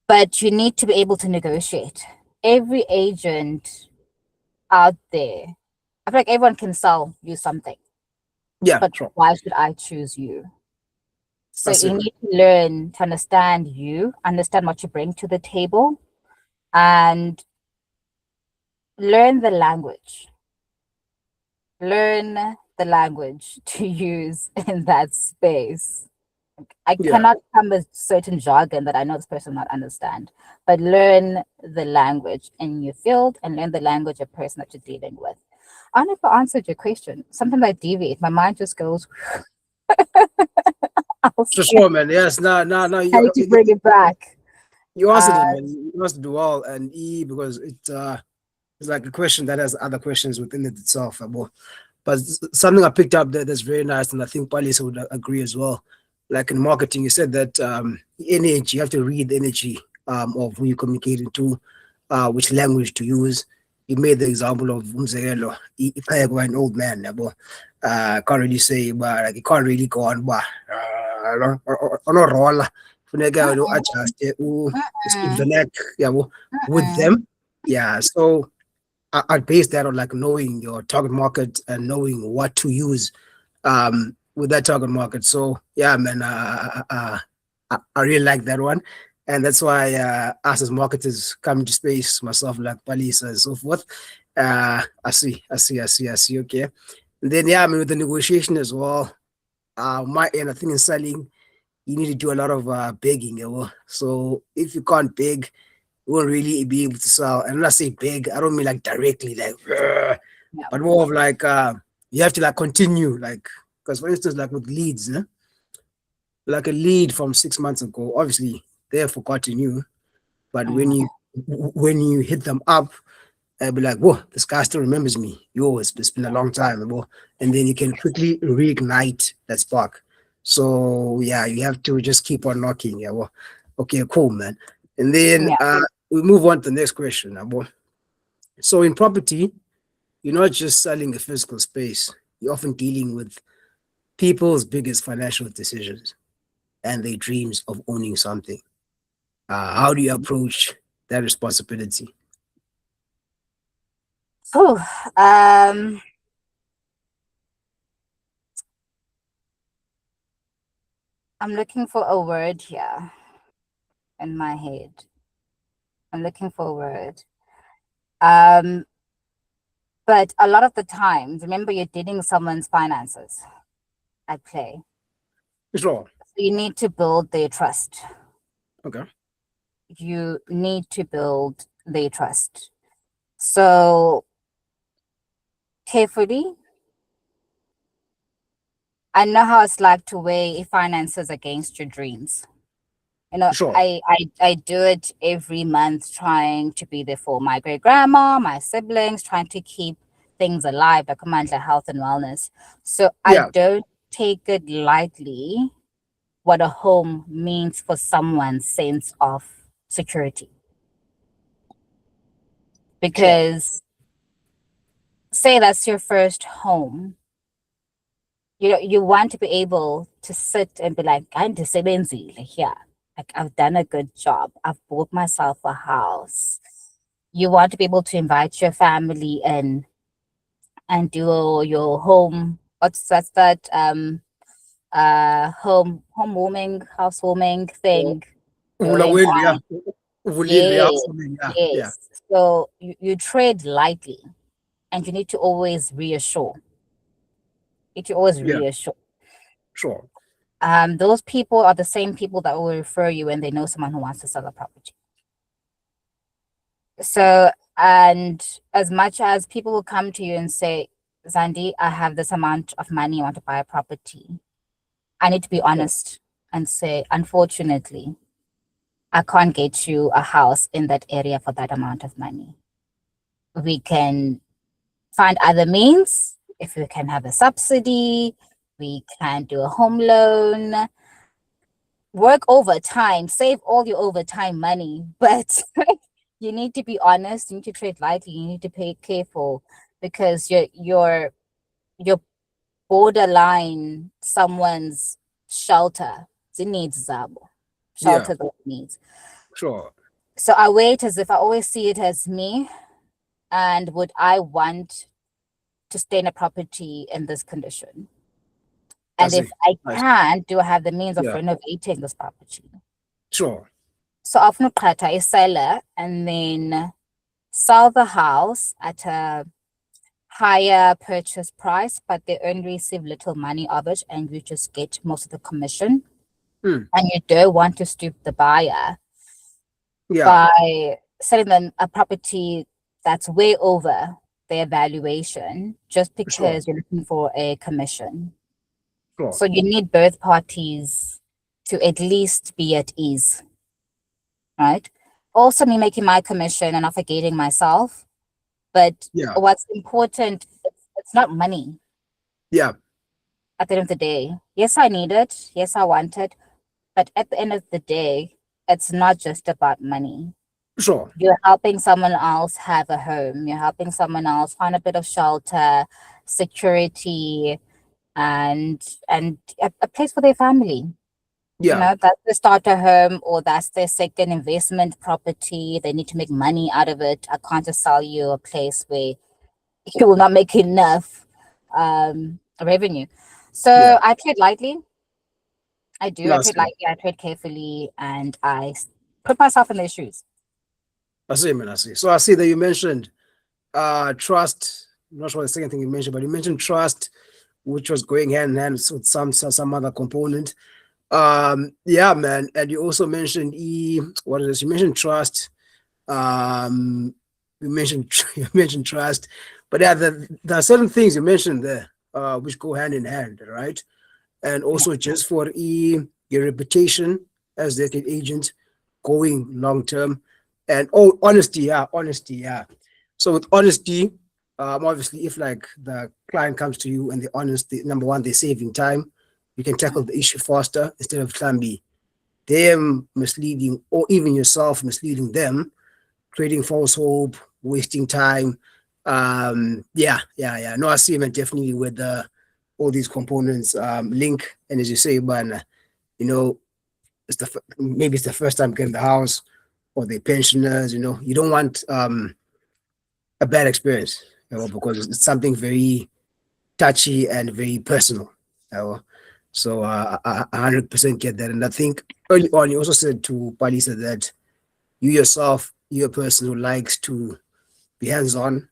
Speaker 3: But you need to be able to negotiate. Every agent out there, I feel like everyone can sell you something,
Speaker 2: Yeah,
Speaker 3: but
Speaker 2: sure.
Speaker 3: why should I choose you? So
Speaker 2: That's
Speaker 3: you
Speaker 2: it.
Speaker 3: need to learn to understand you, understand what you bring to the table, and learn the language. Learn the language to use in that space. I
Speaker 2: Yeah,
Speaker 3: cannot come with certain jargon that I know this person will not understand, but learn the language in your field and learn the language of person that you're dealing with. I don't know if I answered your question. Sometimes I deviate. My mind just goes
Speaker 2: for
Speaker 3: elsewhere.
Speaker 2: sure, man. Yes, no.
Speaker 3: I need to bring it back.
Speaker 2: You answered
Speaker 3: Uh,
Speaker 2: it, man. You answered it well, and because it's like a question that has other questions within it itself. But something I picked up that's very nice, and I think Palesa would agree as well. Like in marketing, you said that energy, you have to read the energy of who you're communicating to, which language to use. You made the example of umzekelo, if I were an old man, can't really say, but like you can't really go on, but no roll. Funeka adjust speak the
Speaker 3: mm-mm,
Speaker 2: neck, with
Speaker 3: mm-mm.
Speaker 2: them. Yeah, so I base that on like knowing your target market and knowing what to use with that target market. So yeah, man, I really like that one, and that's why us as marketers come into space, myself like Palisa and so forth. I see. Okay, and then yeah, I mean with the negotiation as well. My end, I think in selling, you need to do a lot of begging. So if you can't beg, you won't really be able to sell. And when I say beg, I don't mean like directly, like,
Speaker 3: Yeah.
Speaker 2: but more of like you have to like continue, like because for instance, like with leads, like a lead from 6 months ago, obviously they have forgotten you, but when
Speaker 3: Mhm.
Speaker 2: you hit them up, they'll be like, whoa, this guy still remembers me. Yo, it's been a long time, and then you can quickly reignite that spark. So yeah, you have to just keep on knocking. Yeah, well, okay, cool, man. And then
Speaker 3: Yeah.
Speaker 2: we move on to the next question. So in property, you're not just selling a physical space. You're often dealing with people's biggest financial decisions and their dreams of owning something. How do you approach that responsibility?
Speaker 3: Oh, I'm looking for a word here in my head. I'm looking for a word. Um, but a lot of the times, remember, you're dealing with someone's finances at play.
Speaker 2: Sure.
Speaker 3: So you need to build their trust.
Speaker 2: Okay.
Speaker 3: You need to build their trust. So carefully, I know how it's like to weigh finances against your dreams. You know,
Speaker 2: Sure.
Speaker 3: I do it every month, trying to be there for my great grandma, my siblings, trying to keep things alive, like Amandla Health and Wellness. So I
Speaker 2: Yeah.
Speaker 3: don't take it lightly what a home means for someone's sense of security.
Speaker 2: Sure.
Speaker 3: Because say that's your first home, you want to be able to sit and be like, I'm disabenzile here. Like, I've done a good job. I've bought myself a house. You want to be able to invite your family in and do your home, what's that homewarming, housewarming thing going
Speaker 2: Yeah.
Speaker 3: on.
Speaker 2: Yeah.
Speaker 3: Yes,
Speaker 2: Yeah. Yeah.
Speaker 3: yes. So you tread lightly, and you need to always reassure. You need to always
Speaker 2: Yeah.
Speaker 3: reassure.
Speaker 2: Sure.
Speaker 3: Those people are the same people that will refer you when they know someone who wants to sell a property. So, and as much as people will come to you and say, Zandi, I have this amount of money, I want to buy a property, I need to be honest and say, unfortunately, I can't get you a house in that area for that amount of money. We can find other means. If we can have a subsidy, we can do a home loan, work overtime, save all your overtime money, but you need to be honest, you need to trade lightly, you need to pay careful, because you're borderline someone's shelter. It needs
Speaker 2: Yeah.
Speaker 3: shelter that needs.
Speaker 2: Sure.
Speaker 3: So I wait as if I always see it as me, and would I want to stay in a property in this condition? And
Speaker 2: That's
Speaker 3: if
Speaker 2: it.
Speaker 3: I
Speaker 2: Nice.
Speaker 3: can, do I have the means of
Speaker 2: Yeah.
Speaker 3: renovating this property?
Speaker 2: Sure.
Speaker 3: So often I sell and then sell the house at a higher purchase price, but they only receive little money of it, and you just get most of the commission.
Speaker 2: Mm.
Speaker 3: And you don't want to stoop the buyer
Speaker 2: Yeah.
Speaker 3: by selling them a property that's way over their valuation just
Speaker 2: Sure.
Speaker 3: because you're looking for a commission.
Speaker 2: Sure.
Speaker 3: So you need both parties to at least be at ease, right? Also, me making my commission and not forgetting myself. But
Speaker 2: Yeah.
Speaker 3: what's important, it's not money
Speaker 2: Yeah.
Speaker 3: at the end of the day. Yes, I need it. Yes, I want it. But at the end of the day, it's not just about money.
Speaker 2: Sure.
Speaker 3: You're helping someone else have a home. You're helping someone else find a bit of shelter, security, and a place for their family. You
Speaker 2: Yeah.
Speaker 3: know, that's the starter home, or that's their second investment property. They need to make money out of it. I can't just sell you a place where you will not make enough revenue. So
Speaker 2: Yeah.
Speaker 3: I trade lightly. I do. I
Speaker 2: No, I
Speaker 3: trade
Speaker 2: see.
Speaker 3: lightly. I trade carefully, and I put myself in their shoes.
Speaker 2: I see, man. I see. So I see that you mentioned trust. I'm not sure the second thing you mentioned, but you mentioned trust, which was going hand in hand with some other component. Yeah, man. And you also mentioned what is this? You mentioned trust. Um, you mentioned you mentioned trust, but yeah, there are certain things you mentioned there, which go hand in hand, right? And
Speaker 3: Yeah.
Speaker 2: also just for your reputation as the estate agent going long term, and honesty, yeah. So with honesty, obviously, if like the client comes to you and they're honest, number one, they're saving time. You can tackle the issue faster instead of trying to be them misleading, or even yourself misleading them, creating false hope, wasting time. Yeah. No, I see, man, definitely with all these components link. And as you say, man, you know, maybe it's the first time getting the house, or the pensioners. You don't want a bad experience, because it's something very touchy and very personal. You know? So I 100% get that. And I think early on, you also said to Palesa that you yourself, you're a person who likes to be hands-on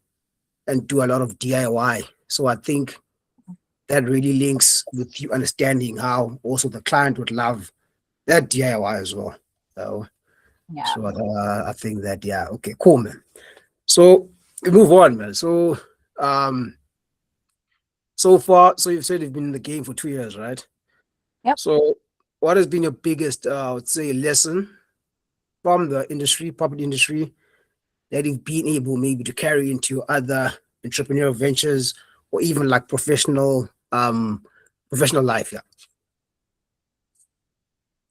Speaker 2: and do a lot of DIY. So I think that really links with you understanding how also the client would love that DIY as well. So,
Speaker 3: Yeah.
Speaker 2: so I think that, yeah, okay, cool, man. So we move on, man. So so far, so you've said you've been in the game for 2 years, right?
Speaker 3: Yep.
Speaker 2: So what has been your biggest, I would say, lesson from the industry, property industry, that you've been able maybe to carry into your other entrepreneurial ventures, or even like professional life? Yeah.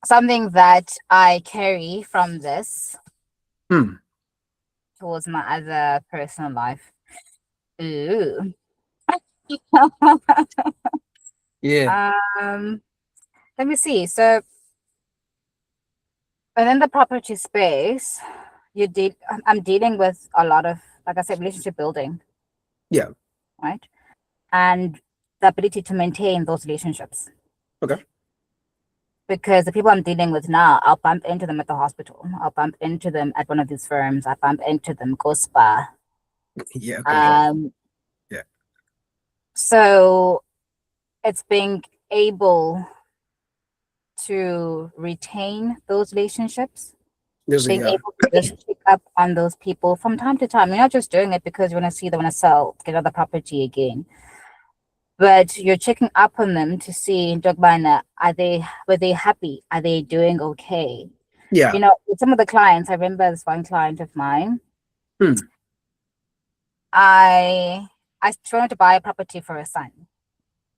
Speaker 3: Something that I carry from this
Speaker 2: Hmm.
Speaker 3: towards my other personal life. Ooh.
Speaker 2: Yeah.
Speaker 3: Let me see. So within the property space, I'm dealing with a lot of, like I said, relationship building,
Speaker 2: Yeah.
Speaker 3: right? And the ability to maintain those relationships.
Speaker 2: Okay.
Speaker 3: Because the people I'm dealing with now, I'll bump into them at the hospital. I'll bump into them at one of these firms. I bump into them, go spa.
Speaker 2: Yeah. Okay. Sure. Yeah.
Speaker 3: So it's being able to retain those relationships, being
Speaker 2: Yeah.
Speaker 3: able to just pick up on those people from time to time. You're not just doing it because you want to see them want to sell, get another property again, but you're checking up on them to see, were they happy? Are they doing okay?
Speaker 2: Yeah.
Speaker 3: You know, with some of the clients, I remember this one client of mine.
Speaker 2: Hmm.
Speaker 3: I wanted to buy a property for her son.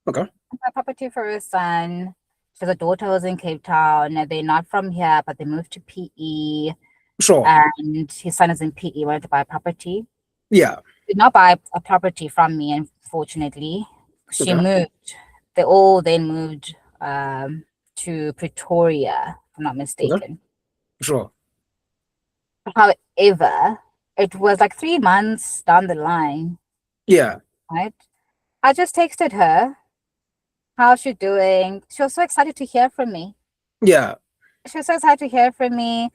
Speaker 2: Okay.
Speaker 3: A property for her son. She has a daughter who's in Cape Town. They're not from here, but they moved to PE.
Speaker 2: Sure.
Speaker 3: And his son is in PE. Wanted to buy a property.
Speaker 2: Yeah.
Speaker 3: Did not buy a property from me, unfortunately. She
Speaker 2: Okay.
Speaker 3: moved. They all then moved to Pretoria, if I'm not
Speaker 2: Okay.
Speaker 3: mistaken.
Speaker 2: Sure.
Speaker 3: However, it was like 3 months down the line,
Speaker 2: Yeah.
Speaker 3: right? I just texted her, how's she doing? She was so excited to hear from me.
Speaker 2: Yeah.
Speaker 3: She was so excited to hear from me.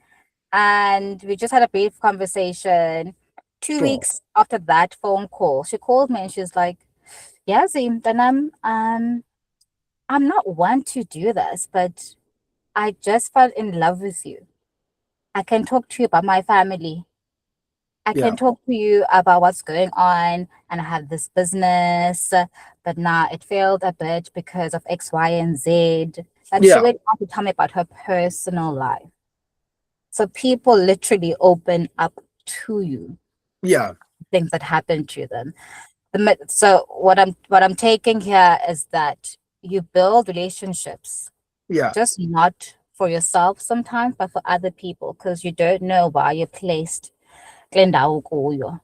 Speaker 3: And we just had a brief conversation. Two
Speaker 2: Sure.
Speaker 3: weeks after that phone call, she called me and she's like, yeah, Zim, then I'm not one to do this, but I just fell in love with you. I can talk to you about my family. I
Speaker 2: Yeah.
Speaker 3: can talk to you about what's going on, and I have this business, but now it failed a bit because of X, Y, and Z. And she
Speaker 2: Yeah.
Speaker 3: went on to tell me about her personal life. So people literally open up to you,
Speaker 2: Yeah.
Speaker 3: things that happen to them. So what I'm taking here is that you build relationships,
Speaker 2: Yeah.
Speaker 3: just not for yourself sometimes, but for other people, because you don't know why you're placed. Kule kuyo.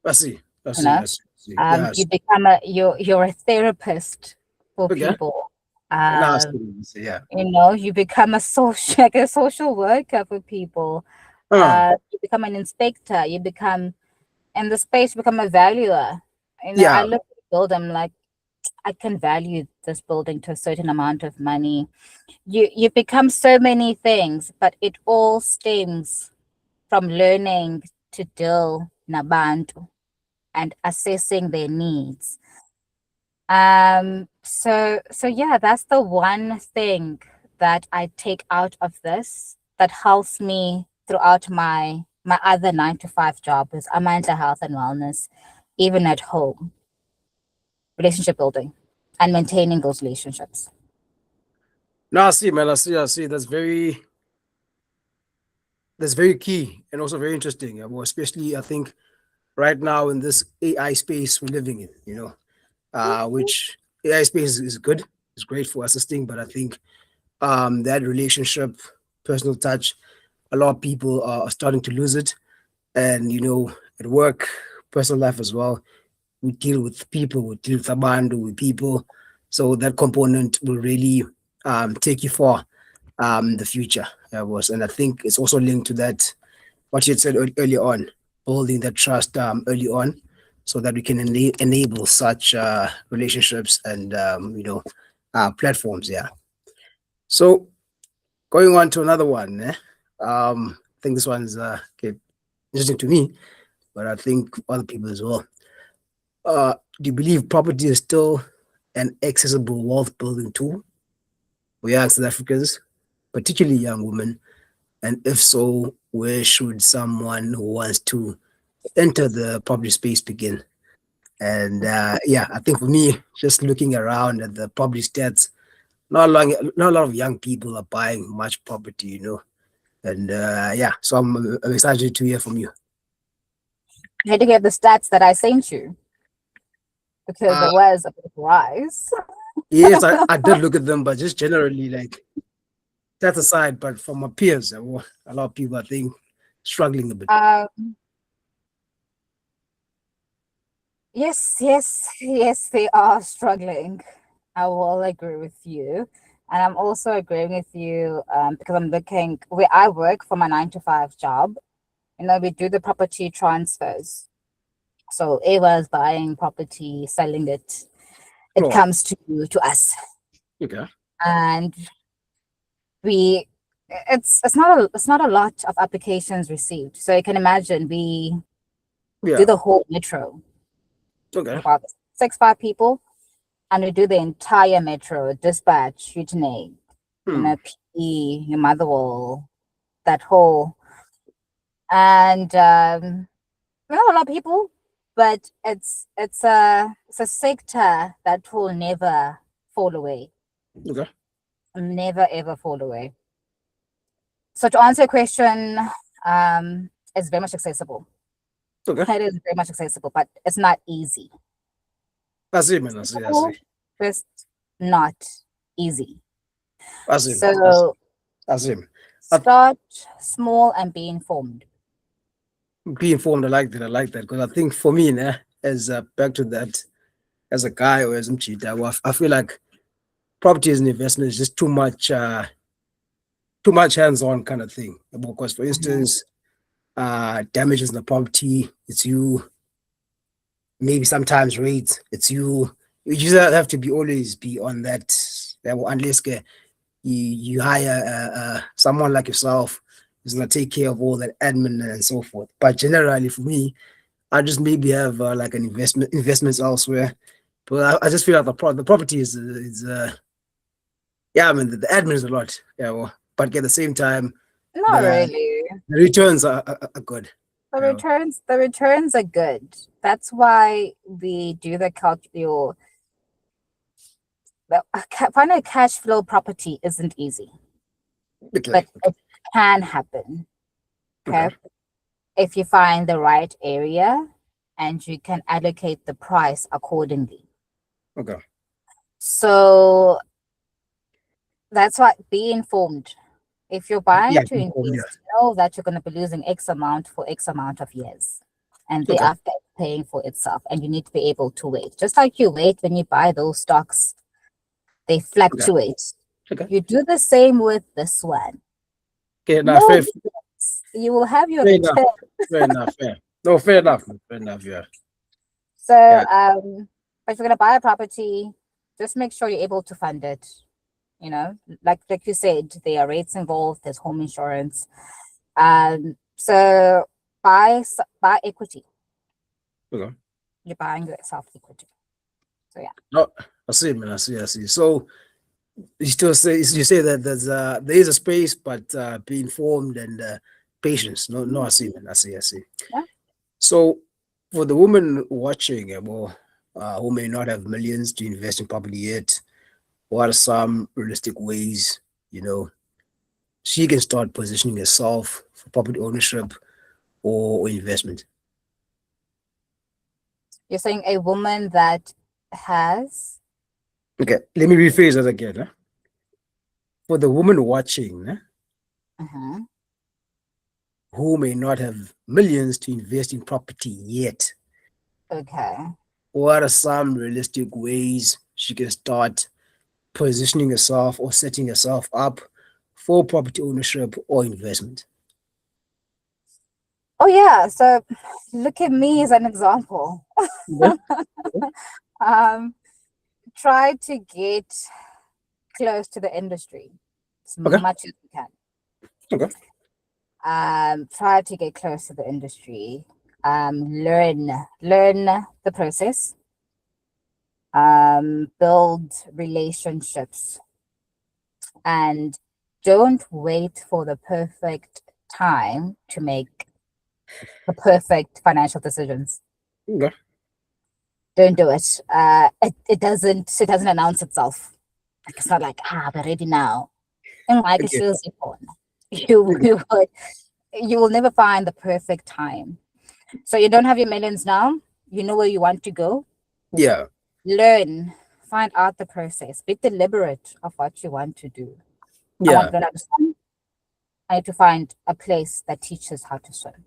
Speaker 2: I see. I
Speaker 3: You
Speaker 2: see.
Speaker 3: know,
Speaker 2: I see. I see. Yes.
Speaker 3: you become you're a therapist for
Speaker 2: Okay.
Speaker 3: people.
Speaker 2: Now I see what you say. Yeah.
Speaker 3: You know, you become a social like a social worker for people.
Speaker 2: Uh.
Speaker 3: You become an inspector. You become in the space. You become a valuer. You know, I
Speaker 2: Yeah.
Speaker 3: look at the building, I'm like, I can value this building to a certain amount of money. You become so many things, but it all stems from learning to deal nabantu and assessing their needs. So yeah, that's the one thing that I take out of this that helps me throughout my other 9 to 5 job is Amandla Health and Wellness, even at home, relationship building and maintaining those relationships.
Speaker 2: No, I see, man. I see. I see. That's very key and also very interesting. Well, especially I think right now in this AI space we're living in, which AI space is good. It's great for assisting, but I think that relationship, personal touch, a lot of people are starting to lose it. And at work, personal life as well, we deal with people, we deal with Abandu, with people. So that component will really take you far the future. And I think it's also linked to that, what you had said earlier on, building that trust early on so that we can enable such relationships and, platforms. Yeah. So going on to another one, I think this one's okay, interesting to me, but I think other people as well. Do you believe property is still an accessible wealth building tool for young South Africans, particularly young women? And if so, where should someone who wants to enter the property space begin? And yeah, I think for me, just looking around at the property stats, not a lot of young people are buying much property. And yeah, so I'm excited to hear from you.
Speaker 3: I had to get the stats that I sent you because
Speaker 2: Uh,
Speaker 3: there was a bit of rise.
Speaker 2: yes, I did look at them, but just generally, like, that aside, but from my peers, a lot of people, I think, struggling a bit.
Speaker 3: Yes, they are struggling. I will agree with you. And I'm also agreeing with you because I'm looking where I work for my 9 to 5 job. We do the property transfers. So Ava's buying property, selling it. It
Speaker 2: Oh,
Speaker 3: comes to us.
Speaker 2: okay.
Speaker 3: And we it's not a lot of applications received. So you can imagine we do
Speaker 2: Yeah.
Speaker 3: the whole metro,
Speaker 2: Okay.
Speaker 3: about 6 5 people, and we do the entire metro, dispatch, utilize,
Speaker 2: Hmm.
Speaker 3: PE, your Motherwell, that whole, and not a lot of people, but it's a sector that will never fall away,
Speaker 2: Okay.
Speaker 3: never ever fall away. So to answer your question, it's very much accessible.
Speaker 2: Okay.
Speaker 3: It is very much accessible, but it's not easy.
Speaker 2: I see, man. I see. I see.
Speaker 3: Just not easy.
Speaker 2: I see.
Speaker 3: So
Speaker 2: I see.
Speaker 3: start small and be informed.
Speaker 2: Be informed. I like that. I like that because I think for me, as back to that, as a guy or as a cheater, I feel like property as an investment is just too much hands-on kind of thing. Because, for instance, damages in the property, it's you. Maybe sometimes rates, it's you. You just have to be always be on that level, unless you hire someone like yourself who's gonna take care of all that admin and so forth. But generally, for me, I just maybe have like an investments elsewhere. But I just feel like the property is yeah, I mean the admin is a lot. Yeah, well, but at the same time,
Speaker 3: Not
Speaker 2: the
Speaker 3: really.
Speaker 2: the returns are good.
Speaker 3: The
Speaker 2: You know?
Speaker 3: returns are good. That's why we do the calculate. Finding a cash flow property isn't easy,
Speaker 2: Okay,
Speaker 3: but it can happen.
Speaker 2: okay,
Speaker 3: Okay. If you find the right area and you can allocate the price accordingly.
Speaker 2: okay.
Speaker 3: So that's why be informed. If you're buying
Speaker 2: Yeah,
Speaker 3: to
Speaker 2: yeah.
Speaker 3: invest, know that you're going to be losing X amount for X amount of years. And
Speaker 2: Okay,
Speaker 3: thereafter it's paying for itself. And you need to be able to wait. Just like you wait when you buy those stocks, they
Speaker 2: okay,
Speaker 3: fluctuate.
Speaker 2: okay.
Speaker 3: You do the same with this one.
Speaker 2: Okay, now
Speaker 3: No
Speaker 2: fair,
Speaker 3: difference. You will have your
Speaker 2: fair enough.
Speaker 3: return.
Speaker 2: Fair enough. Fair. No, fair enough. Fair enough. Yeah.
Speaker 3: So,
Speaker 2: Yeah.
Speaker 3: if you're going to buy a property, just make sure you're able to fund it. Like you said, there are rates involved. There's home insurance. So buy equity.
Speaker 2: Okay.
Speaker 3: You're buying yourself equity. So yeah.
Speaker 2: No, I see, man. I see. I see. So you say that there is a space, but be informed and patience. No, no. I see, man. I see. I see.
Speaker 3: Yeah.
Speaker 2: So for the woman watching, who may not have millions to invest in property yet, what are some realistic ways, she can start positioning herself for property ownership or investment?
Speaker 3: You're saying a woman that has.
Speaker 2: Okay, let me rephrase that again. For the woman watching,
Speaker 3: Uh-huh.
Speaker 2: who may not have millions to invest in property yet,
Speaker 3: Okay.
Speaker 2: what are some realistic ways she can start positioning herself or setting herself up for property ownership or investment?
Speaker 3: Oh yeah. So look at me as an example.
Speaker 2: Yeah.
Speaker 3: Try to get close to the industry as
Speaker 2: Okay.
Speaker 3: much as you can.
Speaker 2: Okay.
Speaker 3: Try to get close to the industry. Learn the process. Build relationships, and don't wait for the perfect time to make the perfect financial decisions.
Speaker 2: Okay.
Speaker 3: Don't do it. It doesn't announce itself. Like it's not like we're ready now. And like
Speaker 2: Okay.
Speaker 3: you will never find the perfect time. So you don't have your millions now. You know where you want to go.
Speaker 2: Yeah.
Speaker 3: Learn, find out the process. Be deliberate of what you want to do. I want
Speaker 2: Yeah.
Speaker 3: to learn how to swim. I need to find a place that teaches how to swim.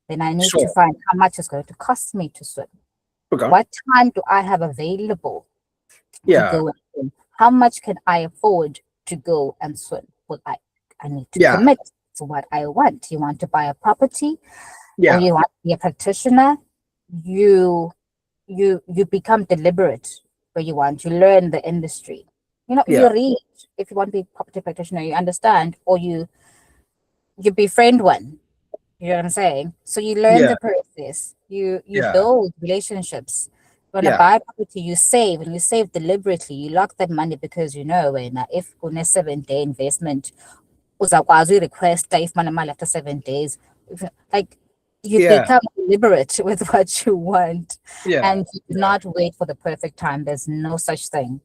Speaker 3: Then I need to
Speaker 2: Sure.
Speaker 3: find how much it's going to cost me to swim.
Speaker 2: Okay.
Speaker 3: What time do I have available to
Speaker 2: Yeah.
Speaker 3: go and swim. How much can I afford to go and swim? Well, I need to
Speaker 2: Yeah.
Speaker 3: commit to what I want. You want to buy a property, or
Speaker 2: Yeah.
Speaker 3: you want to be a practitioner, you you become deliberate where you want. You learn the industry. You
Speaker 2: Yeah.
Speaker 3: read. If you want to be a property practitioner, you understand, or you befriend one. You know what I'm saying? So you learn
Speaker 2: Yeah.
Speaker 3: the process. You
Speaker 2: Yeah.
Speaker 3: build relationships. When to
Speaker 2: Yeah.
Speaker 3: buy property, you save, and you save deliberately. You lock that money because you know when if on a 7 day investment, uzakwazi request if money after 7 days. Like you
Speaker 2: Yeah.
Speaker 3: become deliberate with what you want,
Speaker 2: Yeah.
Speaker 3: and you do
Speaker 2: Yeah.
Speaker 3: not wait for the perfect time. There's no such thing.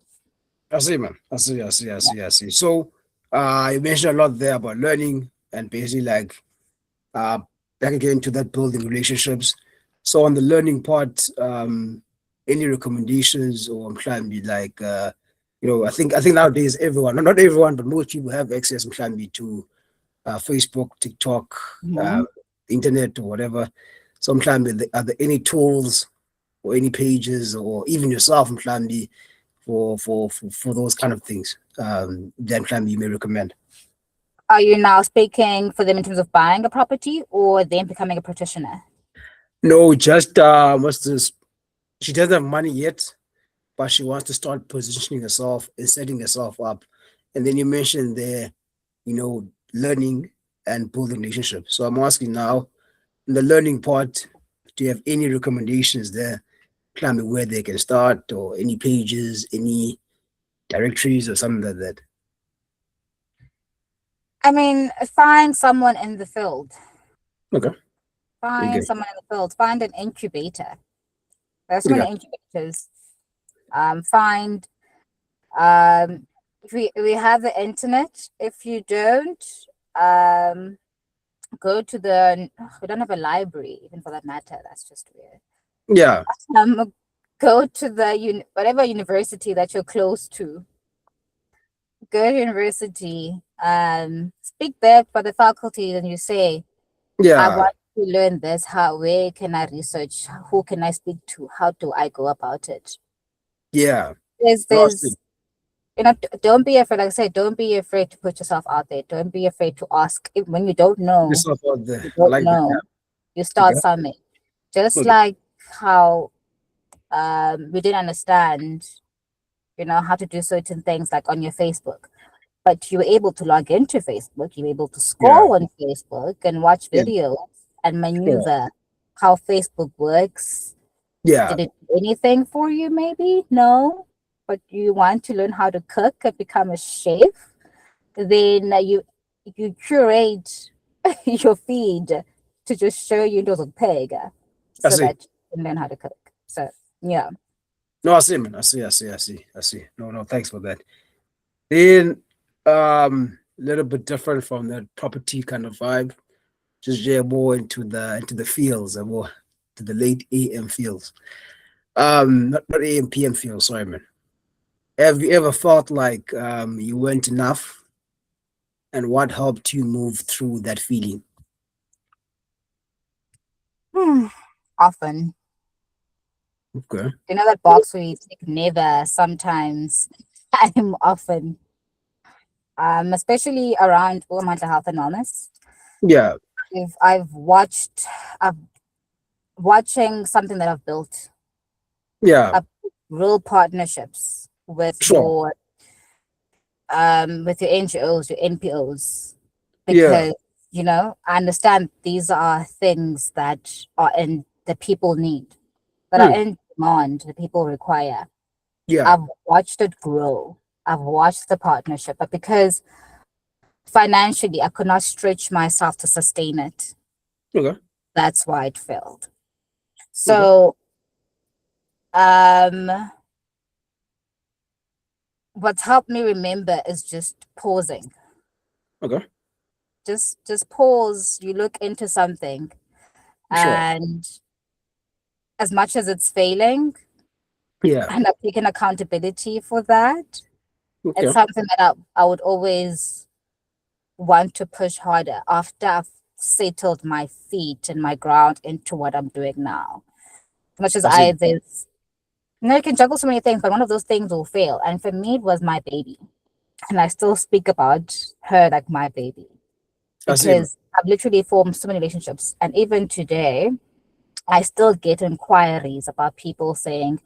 Speaker 2: I see, man. I see. I see. I see. I see. So, you mentioned a lot there about learning and basically like uh back again to that building relationships. So on the learning part, any recommendations or be like I think nowadays everyone, not everyone, but most people have access be to Facebook, TikTok, uh,
Speaker 3: Mhm.
Speaker 2: internet or whatever. So are there any tools or any pages or even yourself be for those kind of things that you may recommend?
Speaker 3: Are you now speaking for them in terms of buying a property or them becoming a practitioner?
Speaker 2: No, just what's this? She doesn't have money yet, but she wants to start positioning herself and setting herself up. And then you mentioned there, learning and building relationships. So I'm asking now, in the learning part, do you have any recommendations there, climbing where they can start, or any pages, any directories, or something like that?
Speaker 3: I mean, find someone in the field.
Speaker 2: Okay.
Speaker 3: Find
Speaker 2: Okay.
Speaker 3: someone in the field. Find an incubator. There's so
Speaker 2: Okay.
Speaker 3: many incubators. Find we have the internet. If you don't, go to the we don't have a library even for that matter. That's just weird.
Speaker 2: Yeah.
Speaker 3: Go to the whatever university that you're close to. Go to university. Speak there for the faculty, and you say, I
Speaker 2: Yeah.
Speaker 3: want to learn this. Where can I research? Who can I speak to? How do I go about it?
Speaker 2: Yeah.
Speaker 3: There's
Speaker 2: No, I see.
Speaker 3: there's don't be afraid. Like I said, don't be afraid to put yourself out there. Don't be afraid to ask. When you don't know,
Speaker 2: Yourself out there.
Speaker 3: you
Speaker 2: I
Speaker 3: don't
Speaker 2: like that.
Speaker 3: know. You
Speaker 2: Yeah.
Speaker 3: start
Speaker 2: Okay.
Speaker 3: something. Just
Speaker 2: Okay.
Speaker 3: like how we didn't understand, how to do certain things like on your Facebook. But you were able to log into Facebook, you were able to
Speaker 2: Yeah.
Speaker 3: scroll on Facebook and watch
Speaker 2: Yeah.
Speaker 3: videos and
Speaker 2: Sure.
Speaker 3: maneuver how Facebook works.
Speaker 2: Yeah.
Speaker 3: Did it do anything for you? Maybe no, but you want to learn how to cook and become a chef. Then you curate your feed to just show you those pig
Speaker 2: I
Speaker 3: so
Speaker 2: see.
Speaker 3: that you can learn how to cook. So yeah.
Speaker 2: No, I see, man. I see. I see. I see. I see. No, no. Thanks for that. Then, a little bit different from that property kind of vibe. Just yeah, more into the fields and more to the late AM fields. Not AM PM fields. Sorry, man. Have you ever felt like you weren't enough, and what helped you move through that feeling?
Speaker 3: Often,
Speaker 2: Okay.
Speaker 3: that box where you take never, sometimes, I'm often, especially around Amandla Health and Wellness.
Speaker 2: Yeah.
Speaker 3: I've watching something that I've built,
Speaker 2: Yeah.
Speaker 3: real partnerships
Speaker 2: Sure.
Speaker 3: with your NGOs, your NPOs,
Speaker 2: Yeah.
Speaker 3: because I understand these are things that are in the people need, that are
Speaker 2: Hmm.
Speaker 3: in demand, the people require.
Speaker 2: Yeah.
Speaker 3: I've watched it grow. I've watched the partnership, but because financially I could not stretch myself to sustain it,
Speaker 2: Okay.
Speaker 3: that's why it failed.
Speaker 2: Okay.
Speaker 3: So, um, what's helped me remember is just pausing.
Speaker 2: Okay.
Speaker 3: Just pause. You look into something,
Speaker 2: Sure.
Speaker 3: and as much as it's failing,
Speaker 2: Yeah.
Speaker 3: and I've taken accountability for that, it's
Speaker 2: Okay.
Speaker 3: something that I would always want to push harder after I've settled my feet and my ground into what I'm doing now. As much as
Speaker 2: I see.
Speaker 3: there's you can juggle so many things, but one of those things will fail. And for me, it was my baby. And I still speak about her like my baby
Speaker 2: I see, man.
Speaker 3: because I've literally formed so many relationships. And even today, I still get inquiries about people saying,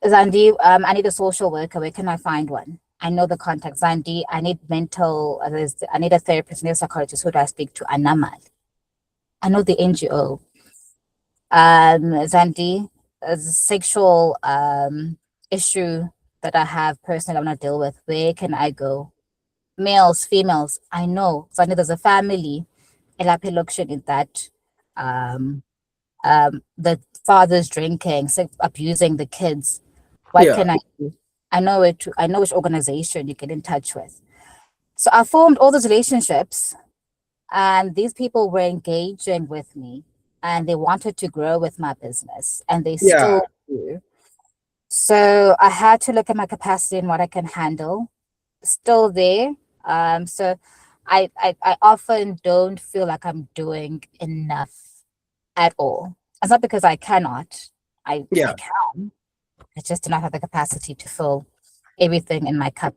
Speaker 3: Zandi, I need a social worker. Where can I find one? I know the contact. Zandi, I need I need a therapist, I need a psychologist. Who do I speak to? Anamal. I know the NGO. Zandi, a sexual issue that I have personally I want to deal with. Where can I go? Males, females, I know. Zandi, there's a family, in that the father's drinking, abusing the kids. What
Speaker 2: Yeah,
Speaker 3: can I do? I know which organization you get in touch with. So I formed all those relationships, and these people were engaging with me, and they wanted to grow with my business, and they
Speaker 2: yeah,
Speaker 3: still do. So I had to look at my capacity and what I can handle. Still there. So I often don't feel like I'm doing enough at all. It's not because I cannot. I
Speaker 2: yeah.
Speaker 3: can. I just do not have the capacity to fill everything in my cup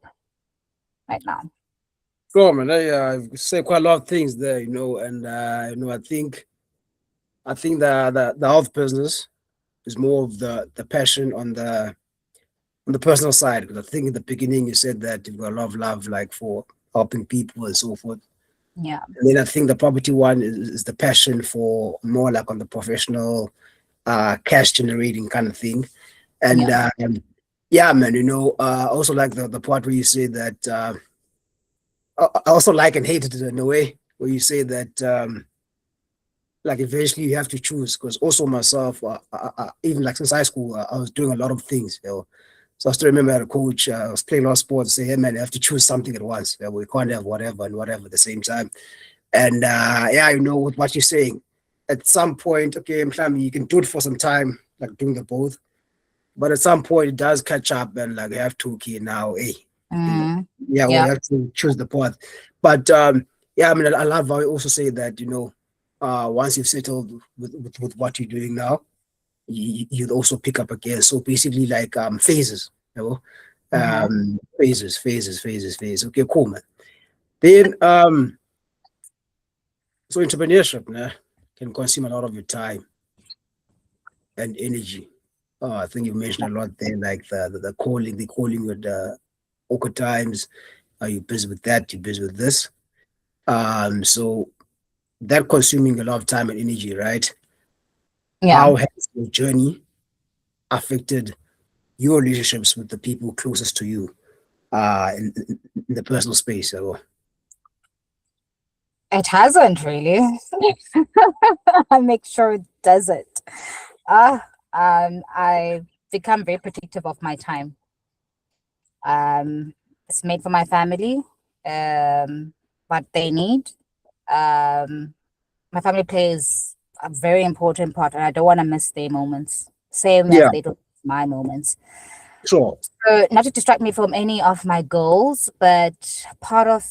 Speaker 3: right now.
Speaker 2: Sure, man. I've said quite a lot of things there, and I think the health business is more of the passion on the personal side. Because I think in the beginning you said that you've got a lot of love, like for helping people and so forth.
Speaker 3: Yeah.
Speaker 2: And then I think the property one is the passion for more like on the professional, cash generating kind of thing. And
Speaker 3: Yeah.
Speaker 2: yeah, man, also like the part where you say that. I also like and hate it in a way where you say that like eventually you have to choose, because also myself even like since high school I was doing a lot of things. So I still remember I had a coach. I was playing a lot of sports, say, hey man, you have to choose something at once. We can't have whatever and whatever at the same time. And yeah, with what you're saying, at some point, okay, you can do it for some time, like doing the both, but at some point it does catch up, and like you have to, okay, now, hey,
Speaker 3: Mm,
Speaker 2: yeah, we
Speaker 3: yeah.
Speaker 2: have to choose the path. But yeah, I mean, I love how you also say that, once you've settled with what you're doing now, you'd also pick up again. So basically like phases,
Speaker 3: Mm-hmm.
Speaker 2: phases. Okay, cool, man. Then so entrepreneurship, nah, can consume a lot of your time and energy. Oh, I think you mentioned a lot there, like the calling with the awkward times. Are you busy with that? You busy with this? So that consuming a lot of time and energy, right?
Speaker 3: Yeah.
Speaker 2: How has your journey affected your relationships with the people closest to you, in the personal space? So
Speaker 3: It hasn't really. I make sure it doesn't. I've become very protective of my time. It's made for my family, what they need. My family plays a very important part, and I don't want to miss their moments, same as
Speaker 2: yeah,
Speaker 3: they don't miss my moments.
Speaker 2: sure.
Speaker 3: So, not to distract me from any of my goals, but part of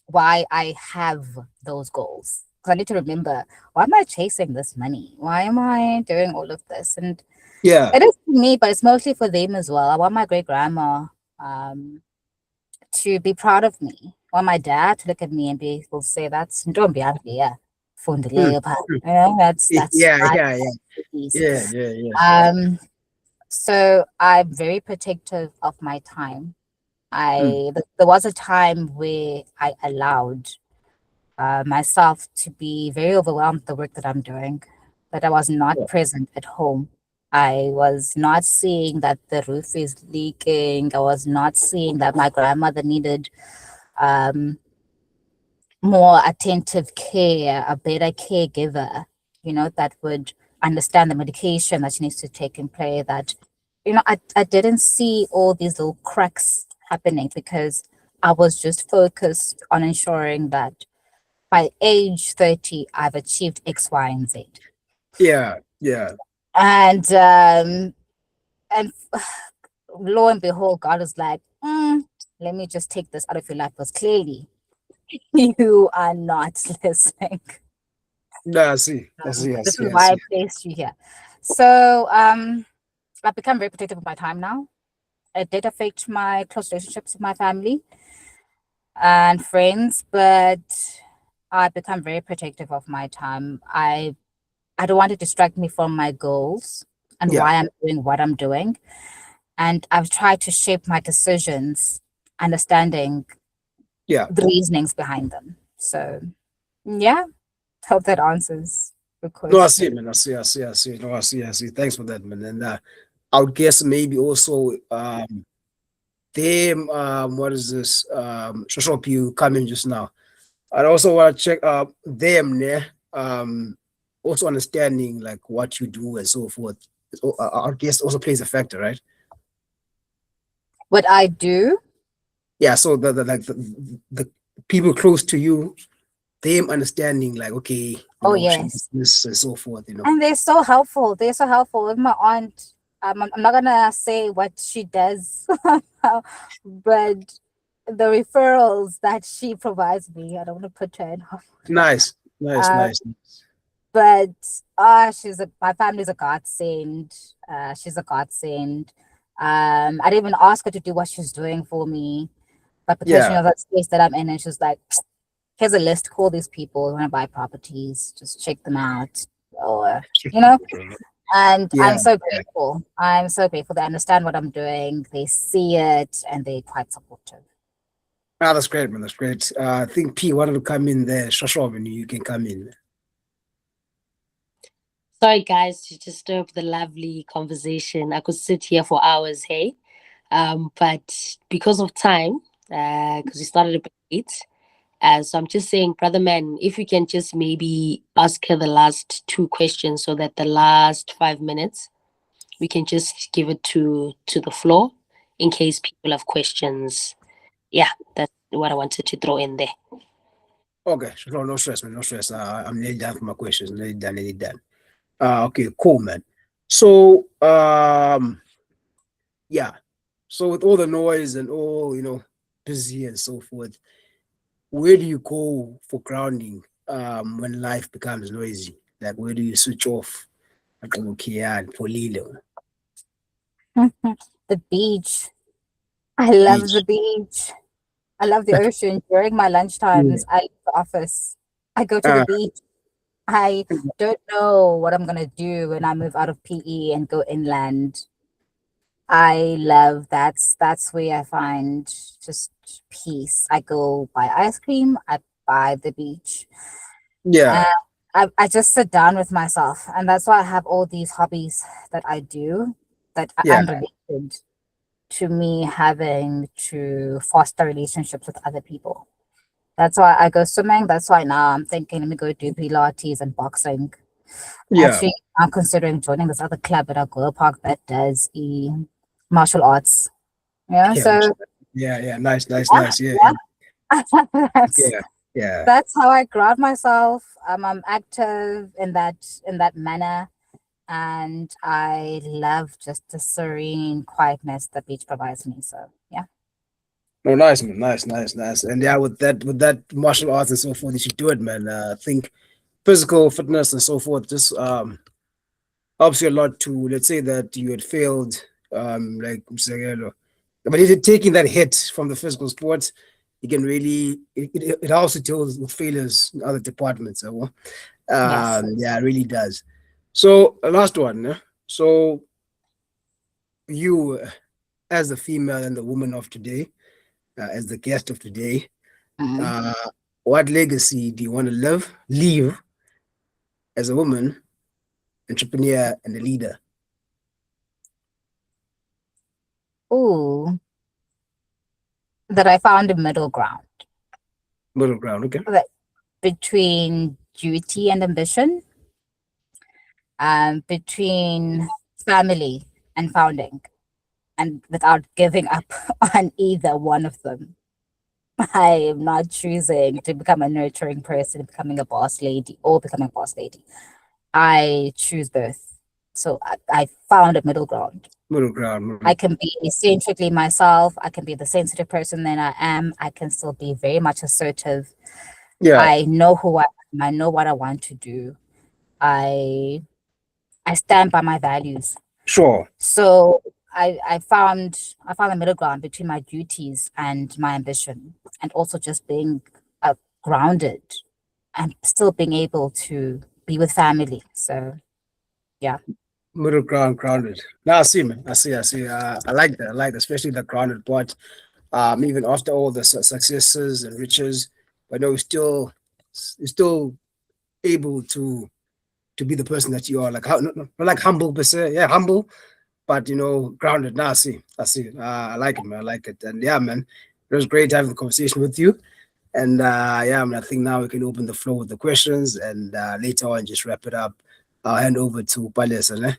Speaker 3: why I have those goals. Because I need to remember, why am I chasing this money? Why am I doing all of this? And
Speaker 2: Yeah,
Speaker 3: it is for me, but it's mostly for them as well. I want my great grandma um, to be proud of me. I want my dad to look at me and be will say, "That's don't be ugly, yeah."
Speaker 2: mm, mm.
Speaker 3: That's
Speaker 2: Yeah,
Speaker 3: my
Speaker 2: yeah, yeah,
Speaker 3: piece.
Speaker 2: yeah, yeah, yeah.
Speaker 3: Um, so I'm very protective of my time.
Speaker 2: Mm,
Speaker 3: There was a time where I allowed myself to be very overwhelmed with the work that I'm doing, that I was not
Speaker 2: yeah,
Speaker 3: present at home. I was not seeing that the roof is leaking. I was not seeing that my grandmother needed um, more attentive care, a better caregiver, that would understand the medication that she needs to take and play that. I didn't see all these little cracks happening because I was just focused on ensuring that by age 30, I've achieved X, Y, and Z.
Speaker 2: yeah, yeah.
Speaker 3: And and lo and behold, God is like, let me just take this out of your life because clearly you are not listening.
Speaker 2: No, I see, I see, I
Speaker 3: This
Speaker 2: see,
Speaker 3: is
Speaker 2: I
Speaker 3: why I
Speaker 2: see.
Speaker 3: placed you here. So I've become very protective of my time now. It did affect my close relationships with my family and friends, but I've become very protective of my time. I don't want to distract me from my goals and
Speaker 2: Yeah,
Speaker 3: why I'm doing what I'm doing. And I've tried to shape my decisions, understanding
Speaker 2: yeah.
Speaker 3: the reasonings behind them. So yeah, hope that answers the
Speaker 2: No, I see,
Speaker 3: question.
Speaker 2: man. I see, I see, I see. No, I see, I see. Thanks for that, man. And I would guess maybe also them what is this shop you come in just now. I also want to check them there. Also understanding like what you do and so forth. I guess also plays a factor, right?
Speaker 3: What I do,
Speaker 2: Yeah. So the people close to you, them understanding like okay,
Speaker 3: oh
Speaker 2: she
Speaker 3: yes.
Speaker 2: does this and so forth.
Speaker 3: And they're so helpful. They're so helpful. With my aunt, I'm not gonna say what she does, but the referrals that she provides me, I don't want to put her in.
Speaker 2: Nice, nice,
Speaker 3: Uh,
Speaker 2: nice.
Speaker 3: but my family's a godsend. She's a godsend. I didn't even ask her to do what she's doing for me, but because she
Speaker 2: Yeah,
Speaker 3: knows that space that I'm in, and she's like, "Here's a list. Call these people who want to buy properties. Just check them out." Or you know, and
Speaker 2: yeah,
Speaker 3: I'm so
Speaker 2: yeah.
Speaker 3: grateful. I'm so grateful. They understand what I'm doing. They see it, and they're quite supportive.
Speaker 2: Ah, that's great, man. That's great. I think P wanted to come in there. Shashob, and you can come in.
Speaker 1: Sorry, guys, to disturb the lovely conversation. I could sit here for hours, hey? But because of time, because we started a bit late, so I'm just saying, brother man, if you can just maybe ask her the last two questions so that the last 5 minutes we can just give it to the floor in case people have questions. Yeah, that's what I wanted to throw in there.
Speaker 2: Okay, no, no stress, man. No stress. I'm nearly done for my questions. Nearly done, nearly done. Okay, cool, man. So, yeah. So with all the noise and all, busy and so forth, where do you go for grounding when life becomes noisy? Like where do you switch off? Like okay, yeah, Polilo,
Speaker 3: The beach. I love the
Speaker 2: beach.
Speaker 3: beach. I love the ocean. During my
Speaker 2: Yeah.
Speaker 3: lunchtimes, I leave the office. I go to the beach. I don't know what I'm gonna do when I move out of PE and go inland. I love that's where I find just peace. I go buy ice cream at by the beach. And
Speaker 2: Yeah,
Speaker 3: I just sit down with myself. And that's why I have all these hobbies that I do that are
Speaker 2: yeah,
Speaker 3: unrelated to me having to foster relationships with other people. That's why I go swimming. That's why now I'm thinking let me go do Pilates and boxing.
Speaker 2: yeah,
Speaker 3: Actually, I'm considering joining this other club at our Goa Park that does martial arts. Yeah,
Speaker 2: yeah,
Speaker 3: so
Speaker 2: yeah, yeah. Nice, nice,
Speaker 3: yeah,
Speaker 2: nice. Yeah,
Speaker 3: yeah. that's
Speaker 2: yeah, yeah.
Speaker 3: that's how I ground myself. I'm active in that manner, and I love just the serene quietness the beach provides me. So yeah.
Speaker 2: No, nice, man. Nice, nice, nice. And yeah, with that martial arts and so forth, you should do it, man. I think physical fitness and so forth just helps you a lot to let's say that you had failed, like Msegelo. But if you're taking that hit from the physical sports, you can really it also deals with failures in other departments.
Speaker 1: Yes.
Speaker 2: Yeah, it really does. So last one. So you, as the female and the woman of today, as the guest of today,
Speaker 3: Mhm.
Speaker 2: uh, what legacy do you want to leave as a woman, entrepreneur, and a leader?
Speaker 3: Ooh, that I found a middle ground
Speaker 2: Middle ground, okay?
Speaker 3: that between duty and ambition, between family and founding, and without giving up on either one of them. I am not choosing to become a nurturing person, becoming a boss lady, or becoming a boss lady. I choose both. So I found a middle ground.
Speaker 2: Middle ground.
Speaker 3: I can be eccentrically myself. I can be the sensitive person that I am. I can still be very much assertive.
Speaker 2: Yeah,
Speaker 3: I know who I am. I know what I want to do. I I stand by my values.
Speaker 2: Sure.
Speaker 3: So I found a middle ground between my duties and my ambition, and also just being grounded and still being able to be with family. So yeah.
Speaker 2: Middle ground, grounded. Now I see, man. I see. I like that. I like that, especially the grounded part. Even after all the successes and riches, but no, you're still able to be the person that you are. Like not like humble per se. Yeah, humble, but grounded. Now I see. I like it, man. I like it, and yeah, man, it was great having the conversation with you. And yeah, I mean, I think now we can open the floor with the questions, and later on just wrap it up. I'll hand over to Palesa.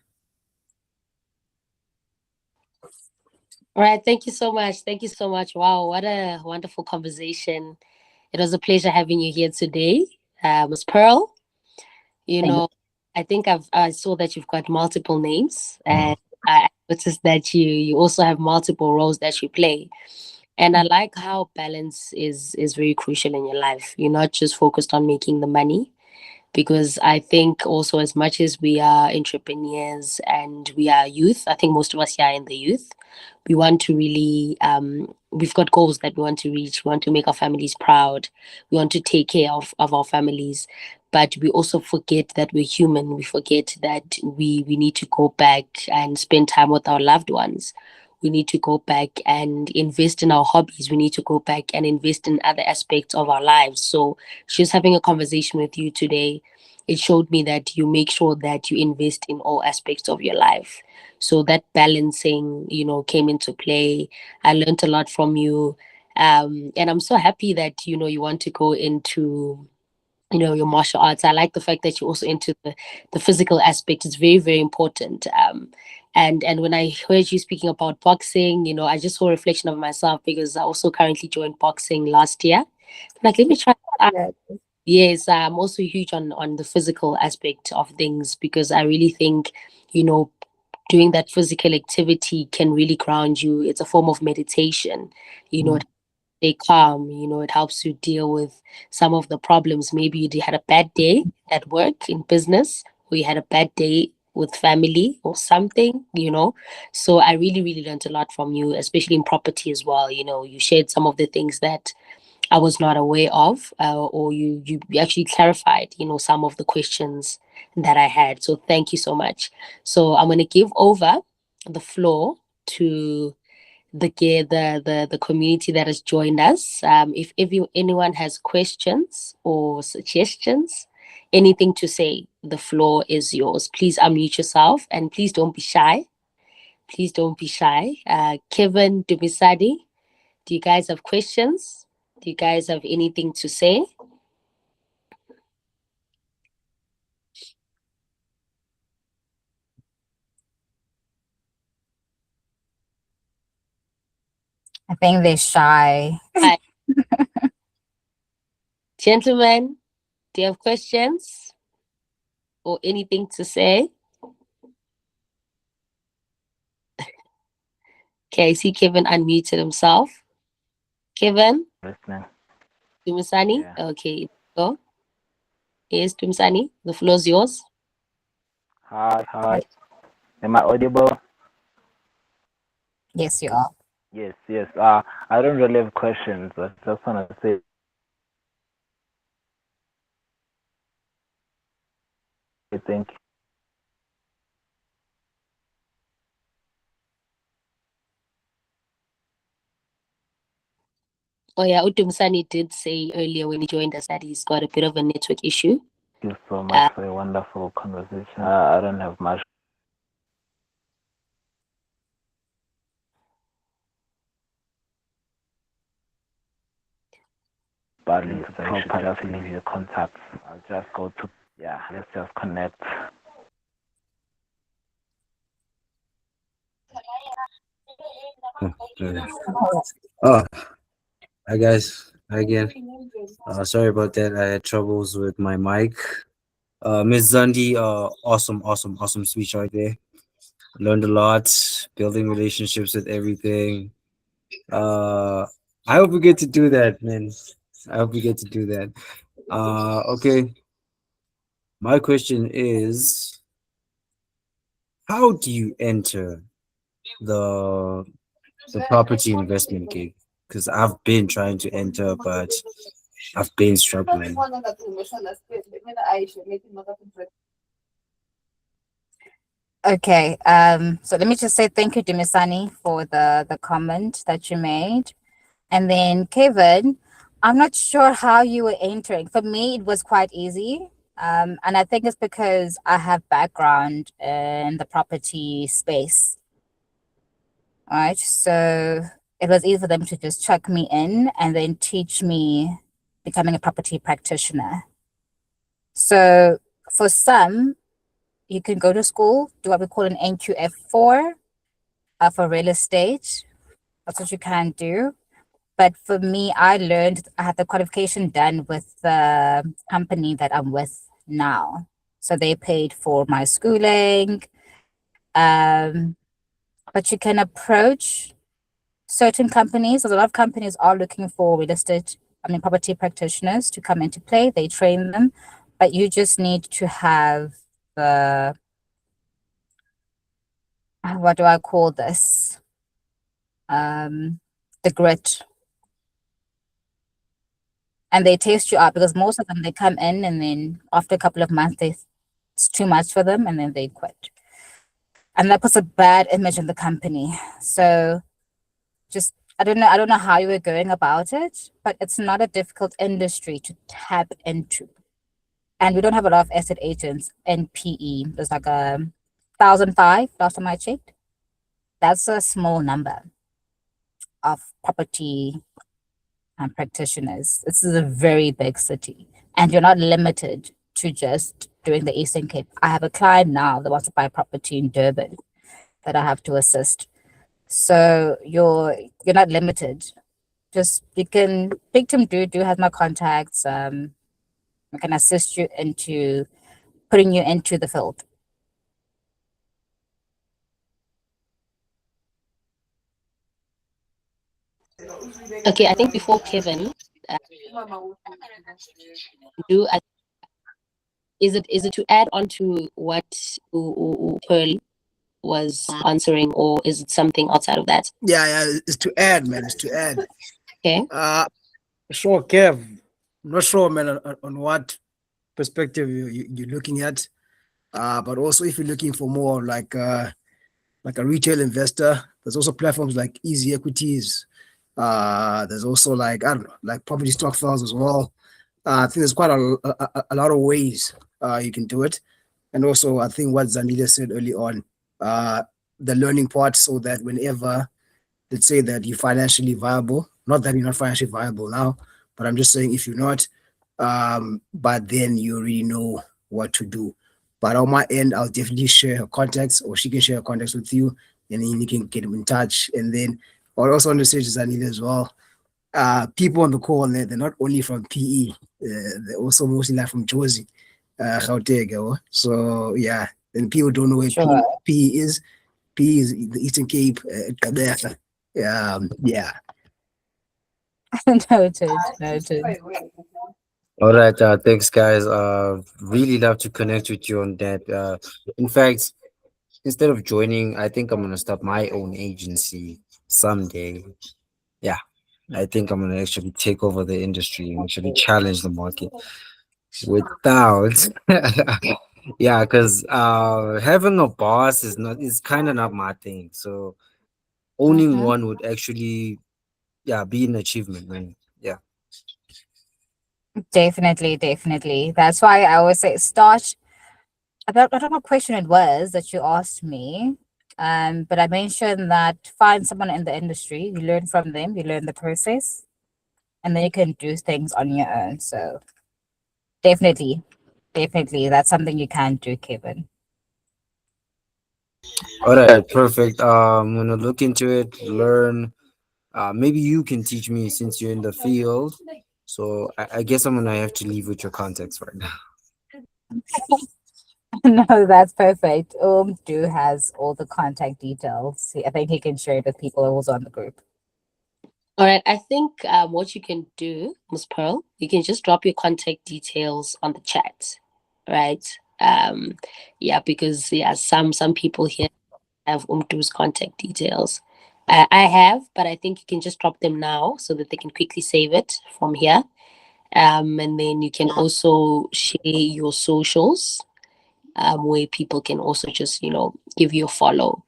Speaker 1: All right, thank you so much. Thank you so much. Wow, what a wonderful conversation. It was a pleasure having you here today. Miss Pearl, you
Speaker 3: Thank
Speaker 1: know, I think I saw that you've got multiple names, and I noticed that you also have multiple roles that you play. And I like how balance is very crucial in your life. You're not just focused on making the money, because I think also, as much as we are entrepreneurs and we are youth, I think most of us here are in the youth. We want to really, we've got goals that we want to reach. We want to make our families proud. We want to take care of our families. But we also forget that we're human. We forget that we need to go back and spend time with our loved ones. We need to go back and invest in our hobbies. We need to go back and invest in other aspects of our lives. So, just having a conversation with you today, it showed me that you make sure that you invest in all aspects of your life. So that balancing, came into play. I learned a lot from you. And I'm so happy that, you want to go into, your martial arts. I like the fact that you're also into the physical aspect. It's very, very important. And when I heard you speaking about boxing, I just saw a reflection of myself, because I also currently joined boxing last year. Like, let me try.
Speaker 3: you.
Speaker 1: Yes, I'm also huge on the physical aspect of things, because I really think, you know, doing that physical activity can really ground you. It's a form of meditation. It stay calm. It helps you deal with some of the problems. Maybe you had a bad day at work, in business, or you had a bad day with family or something. So I really, really learned a lot from you, especially in property as well. You shared some of the things that I was not aware of, or you actually clarified, some of the questions that I had. So thank you so much. So I'm going to give over the floor to the community that has joined us. If anyone has questions or suggestions, anything to say, the floor is yours. Please unmute yourself, and please don't be shy. Please don't be shy. Kevin Dumisadi, do you guys have questions? Do you guys have anything to say?
Speaker 3: I think they're shy.
Speaker 1: Hi, gentlemen, do you have questions or anything to say? Okay, I see Kevin unmuted himself. Kevin
Speaker 4: Listening.
Speaker 1: Dumisani?
Speaker 4: Yeah.
Speaker 1: Okay, go. Yes, Dumisani, the floor is yours.
Speaker 4: Hi, hi. Am I audible?
Speaker 3: Yes, you are.
Speaker 4: Yes, yes. I don't really have questions. I just want to say thank you.
Speaker 1: Oh yeah, Udumisani did say earlier when he joined us that he's got a bit of a network issue.
Speaker 4: Thank you so much
Speaker 1: Uh,
Speaker 4: for a wonderful conversation. I don't have much. Badly, so I should just leave your contacts. I'll just go to, yeah, let's just connect.
Speaker 5: Oh, hi guys. Hi again. Sorry about that. I had troubles with my mic. Miss Zandi, awesome speech right there. Learned a lot, building relationships with everything. I hope we get to do that, man. I hope we get to do that. Okay. My question is, how do you enter the property investment gig? Because I've been trying to enter, but I've been struggling.
Speaker 3: Okay, so let me just say thank you, Dimisani, for the comment that you made. And then Kevin, I'm not sure how you were entering. For me, it was quite easy. And I think it's because I have background in the property space. All right. So it was easy for them to just chuck me in and then teach me becoming a property practitioner. So for some, you can go to school, do what we call an NQF4 for real estate. That's what you can do. But for me, I had the qualification done with the company that I'm with now. So they paid for my schooling. But you can approach certain companies. A lot of companies are looking for property practitioners to come into play. They train them, but you just need to have the, what do I call this? The grit. And they test you out because most of them, they come in and then after a couple of months, it's too much for them and then they quit. And that puts a bad image on the company. So just, I don't know how you were going about it, but it's not a difficult industry to tap into. And we don't have a lot of estate agents in PE. There's like 1,005 last time I checked. That's a small number of property practitioners. This is a very big city, and you're not limited to just doing the Eastern Cape. I have a client now that wants to buy property in Durban that I have to assist. So you're not limited. Just you can Victim do has my contacts. I can assist you into putting you into the field.
Speaker 1: Okay, I think before Kevin, is it to add on to what Pearl was answering, or is it something outside of that?
Speaker 2: Yeah, it's to add, man. It's to add.
Speaker 1: Okay.
Speaker 2: Sure, Kev. I'm not sure, man, on what perspective you're looking at. But also if you're looking for more like a retail investor, there's also platforms like Easy Equities. There's also like, I don't know, like property stock files as well. I think there's quite a lot of ways you can do it. And also I think what Zandile said early on, the learning part, so that whenever, let's say that you're financially viable, not that you're not financially viable now, but I'm just saying if you're not, but then you already know what to do. But on my end, I'll definitely share her contacts, or she can share her contacts with you, and then you can get in touch. And then I'll also understand Zanile as well. People on the call, they're not only from PE, they're also mostly like from Jozi, Gauteng. So yeah, and people don't know where
Speaker 3: Sure.
Speaker 2: PE is. PE is the Eastern Cape, Gqeberha. Yeah.
Speaker 3: Noted.
Speaker 5: All right, thanks, guys. Really love to connect with you on that. In fact, instead of joining, I think I'm gonna start my own agency someday. Yeah, I think I'm gonna actually take over the industry and actually challenge the market without. Yeah, because having a boss is kind of not my thing. So owning
Speaker 3: Mhm.
Speaker 5: one would actually, yeah, be an achievement, man. Yeah.
Speaker 3: Definitely. That's why I always say start. I don't know what question it was that you asked me. But I mentioned that find someone in the industry, you learn from them, you learn the process, and then you can do things on your own. So definitely, that's something you can do, Kevin.
Speaker 5: All right, perfect. I'm gonna look into it, learn. Maybe you can teach me since you're in the field. So I guess I'm gonna have to leave with your contacts right now.
Speaker 3: No, that's perfect. Do has all the contact details. I think he can share it with people who's on the group.
Speaker 1: All right. I think what you can do, Ms. Pearl, you can just drop your contact details on the chat, right? Yeah, because yeah, some people here have Umdu's contact details. I have, but I think you can just drop them now so that they can quickly save it from here. And then you can also share your socials, where people can also just, give you a follow.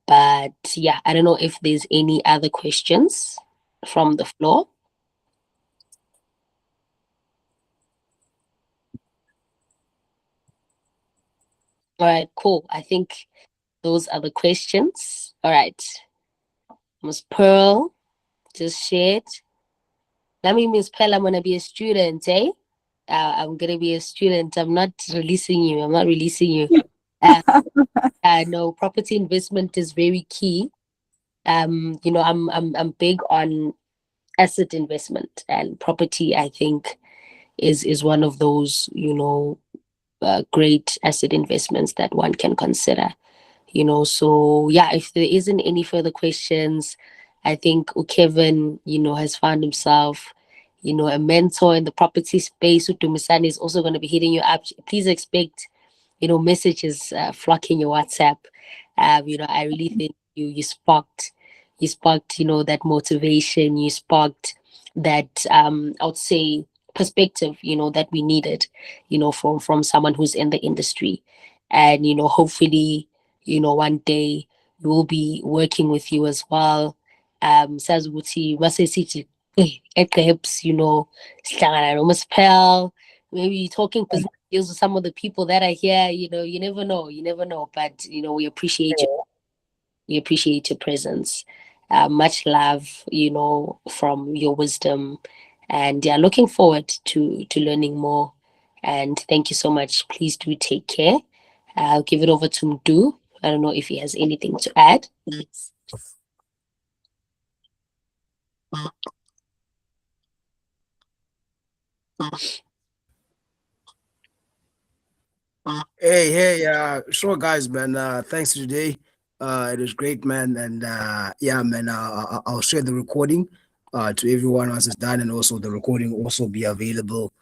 Speaker 1: But yeah, I don't know if there's any other questions from the floor. All right, cool. I think those are the questions. All right. Miss Pearl just shared. That means Miss Pearl, I'm gonna be a student, eh? I'm gonna be a student. I'm not releasing you. I'm not releasing you. Uh, no, property investment is very key. I'm big on asset investment, and property, I think, is one of those, great asset investments that one can consider. So yeah, if there isn't any further questions, I think Kevin, has found himself, a mentor in the property space. Udumisani is also going to be hitting you up. Please expect, messages flocking your WhatsApp. I really think you sparked, that motivation. You sparked that, I would say, perspective, that we needed, from someone who's in the industry. And, hopefully, one day we will be working with you as well. Says ukuthi mase sithi eqebs, sihlangana noMaspel, maybe talking business deals with some of the people that are here. You never know. But we appreciate you. We appreciate your presence. Much love, from your wisdom, and yeah, looking forward to learning more. And thank you so much. Please do take care. I'll give it over to Mdu. I don't know if he has anything to add.
Speaker 2: Hey, sure, guys, man. Thanks for today. It was great, man. And yeah, man, I'll share the recording to everyone once it's done, and also the recording will also be available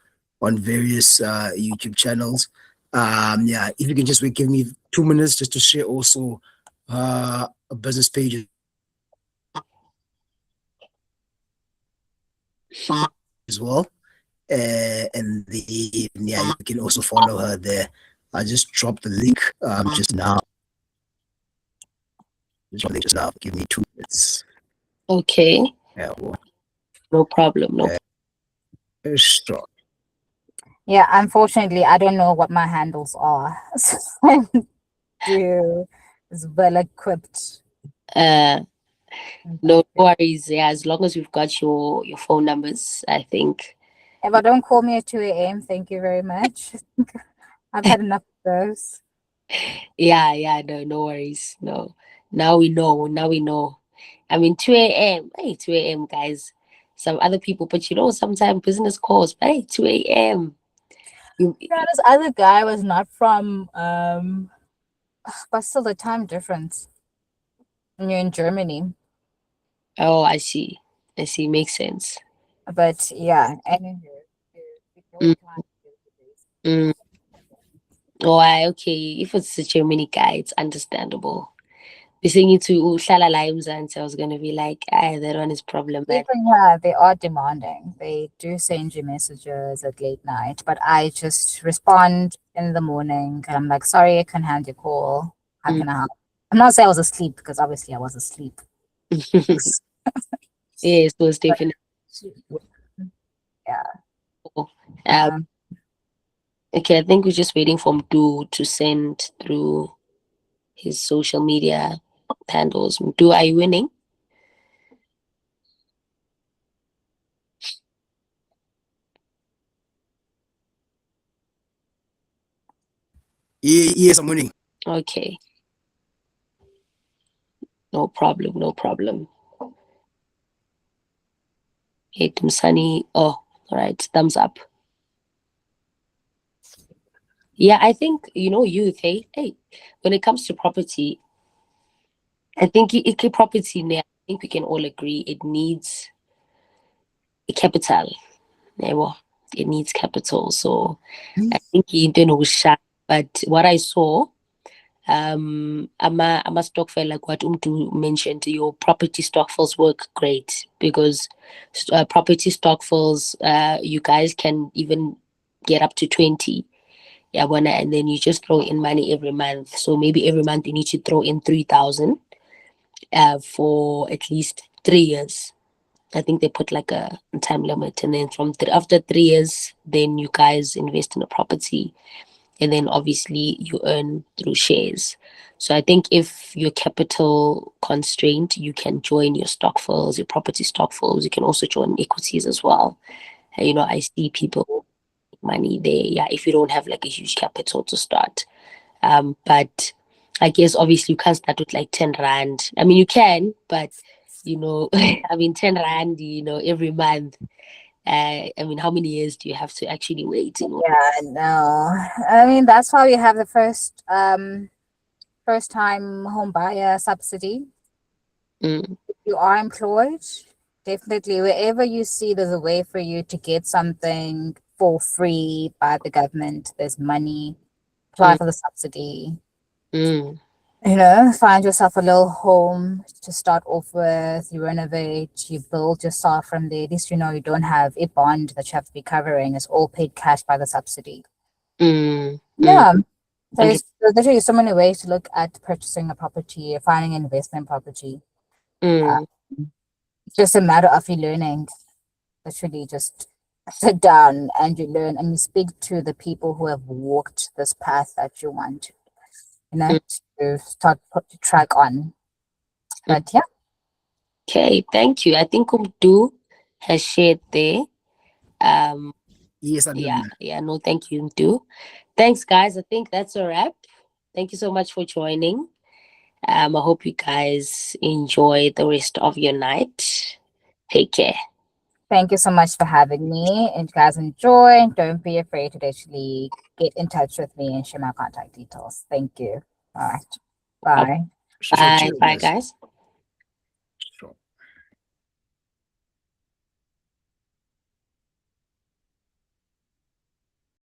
Speaker 2: on various YouTube channels. Yeah, if you can just give me 2 minutes just to share also a business page as well. And yeah, you can also follow her there. I just dropped the link just now. Just now. Give me 2 minutes.
Speaker 1: Okay.
Speaker 2: Yeah, well,
Speaker 1: No problem. No.
Speaker 2: sure.
Speaker 3: Yeah, unfortunately, I don't know what my handles are. So I'm is well equipped.
Speaker 1: No worries. Yeah, as long as we've got your phone numbers, I think.
Speaker 3: But don't call me at 2 a.m. Thank you very much. I've had enough of those.
Speaker 1: Yeah, no worries. No. Now we know. I mean, 2 a.m. Hey, 2 a.m. guys. Some other people, but sometimes business calls, but hey, 2 a.m.
Speaker 3: This other guy was not from but still the time difference. And you're in Germany.
Speaker 1: Oh, I see. Makes sense.
Speaker 3: But yeah,
Speaker 1: Mm. Oh, okay. If it's a Germany guy, it's understandable. We're saying it to Shala Limes, and so I was gonna be like, that one is problematic.
Speaker 3: even yeah, they are demanding. They do send you messages at late night, but I just respond in the morning and I'm like, sorry, I can't hand your call. How can I help? I'm not saying I was asleep because obviously I was asleep.
Speaker 1: Yes, most definitely.
Speaker 3: Yeah.
Speaker 1: Okay, I think we're just waiting for Mdu to send through his social media handles. Mdu, are you winning?
Speaker 2: Yes, I'm winning.
Speaker 1: Okay. No problem. Hey, Tumsani. Oh, all right. Thumbs up. Yeah, I think, youth, hey, when it comes to property, I think property now, I think we can all agree it needs a capital. Yeah, well, it needs capital. So I think you don't know But what I saw, I'm a stockfile, like what Umtu mentioned, your property stockfiles work great because property stockfiles, you guys can even get up to 20. Yeah, and then you just throw in money every month. So maybe every month you need to throw in 3,000 for at least 3 years. I think they put like a time limit, and then after 3 years, then you guys invest in a property, and then obviously you earn through shares. So I think if you're capital constrained, you can join your stockfiles, your property stockfiles. You can also join equities as well. You know, I see people money there. Yeah, if you don't have like a huge capital to start. But I guess obviously you can't start with like 10 Rand. I mean, you can, but you know, I mean, 10 Rand, you know, every month. I mean, how many years do you have to actually wait? You know?
Speaker 3: Yeah, no. I mean, that's why we have the first time home buyer subsidy.
Speaker 1: Mm,
Speaker 3: If you are employed, definitely wherever you see there's a way for you to get something for free by the government, there's money, apply
Speaker 1: mm,
Speaker 3: for the subsidy.
Speaker 1: mm,
Speaker 3: You know, find yourself a little home to start off with, you renovate, you build yourself from there. At least you know you don't have a bond that you have to be covering. It's all paid cash by the subsidy.
Speaker 1: mm, mm,
Speaker 3: Yeah.
Speaker 1: hundred-
Speaker 3: There's literally so many ways to look at purchasing a property, finding an investment property.
Speaker 1: mm,
Speaker 3: It's just a matter of you learning. Literally just sit down and you learn and you speak to the people who have walked this path that you want, you know, to start put the track on. But yeah.
Speaker 1: Okay, thank you. I think Umdu has shared there.
Speaker 2: Yes, I do,
Speaker 1: Yeah,
Speaker 2: man.
Speaker 1: yeah, no, thank you, Umdu. Thanks, guys. I think that's a wrap. Thank you so much for joining. I hope you guys enjoy the rest of your night. Take care.
Speaker 3: Thank you so much for having me. And you guys enjoy. Don't be afraid to actually get in touch with me and share my contact details. Thank you. All right. Bye.
Speaker 2: Sure,
Speaker 1: Bye.
Speaker 2: cheers,
Speaker 1: Bye,
Speaker 2: guys.
Speaker 1: guys.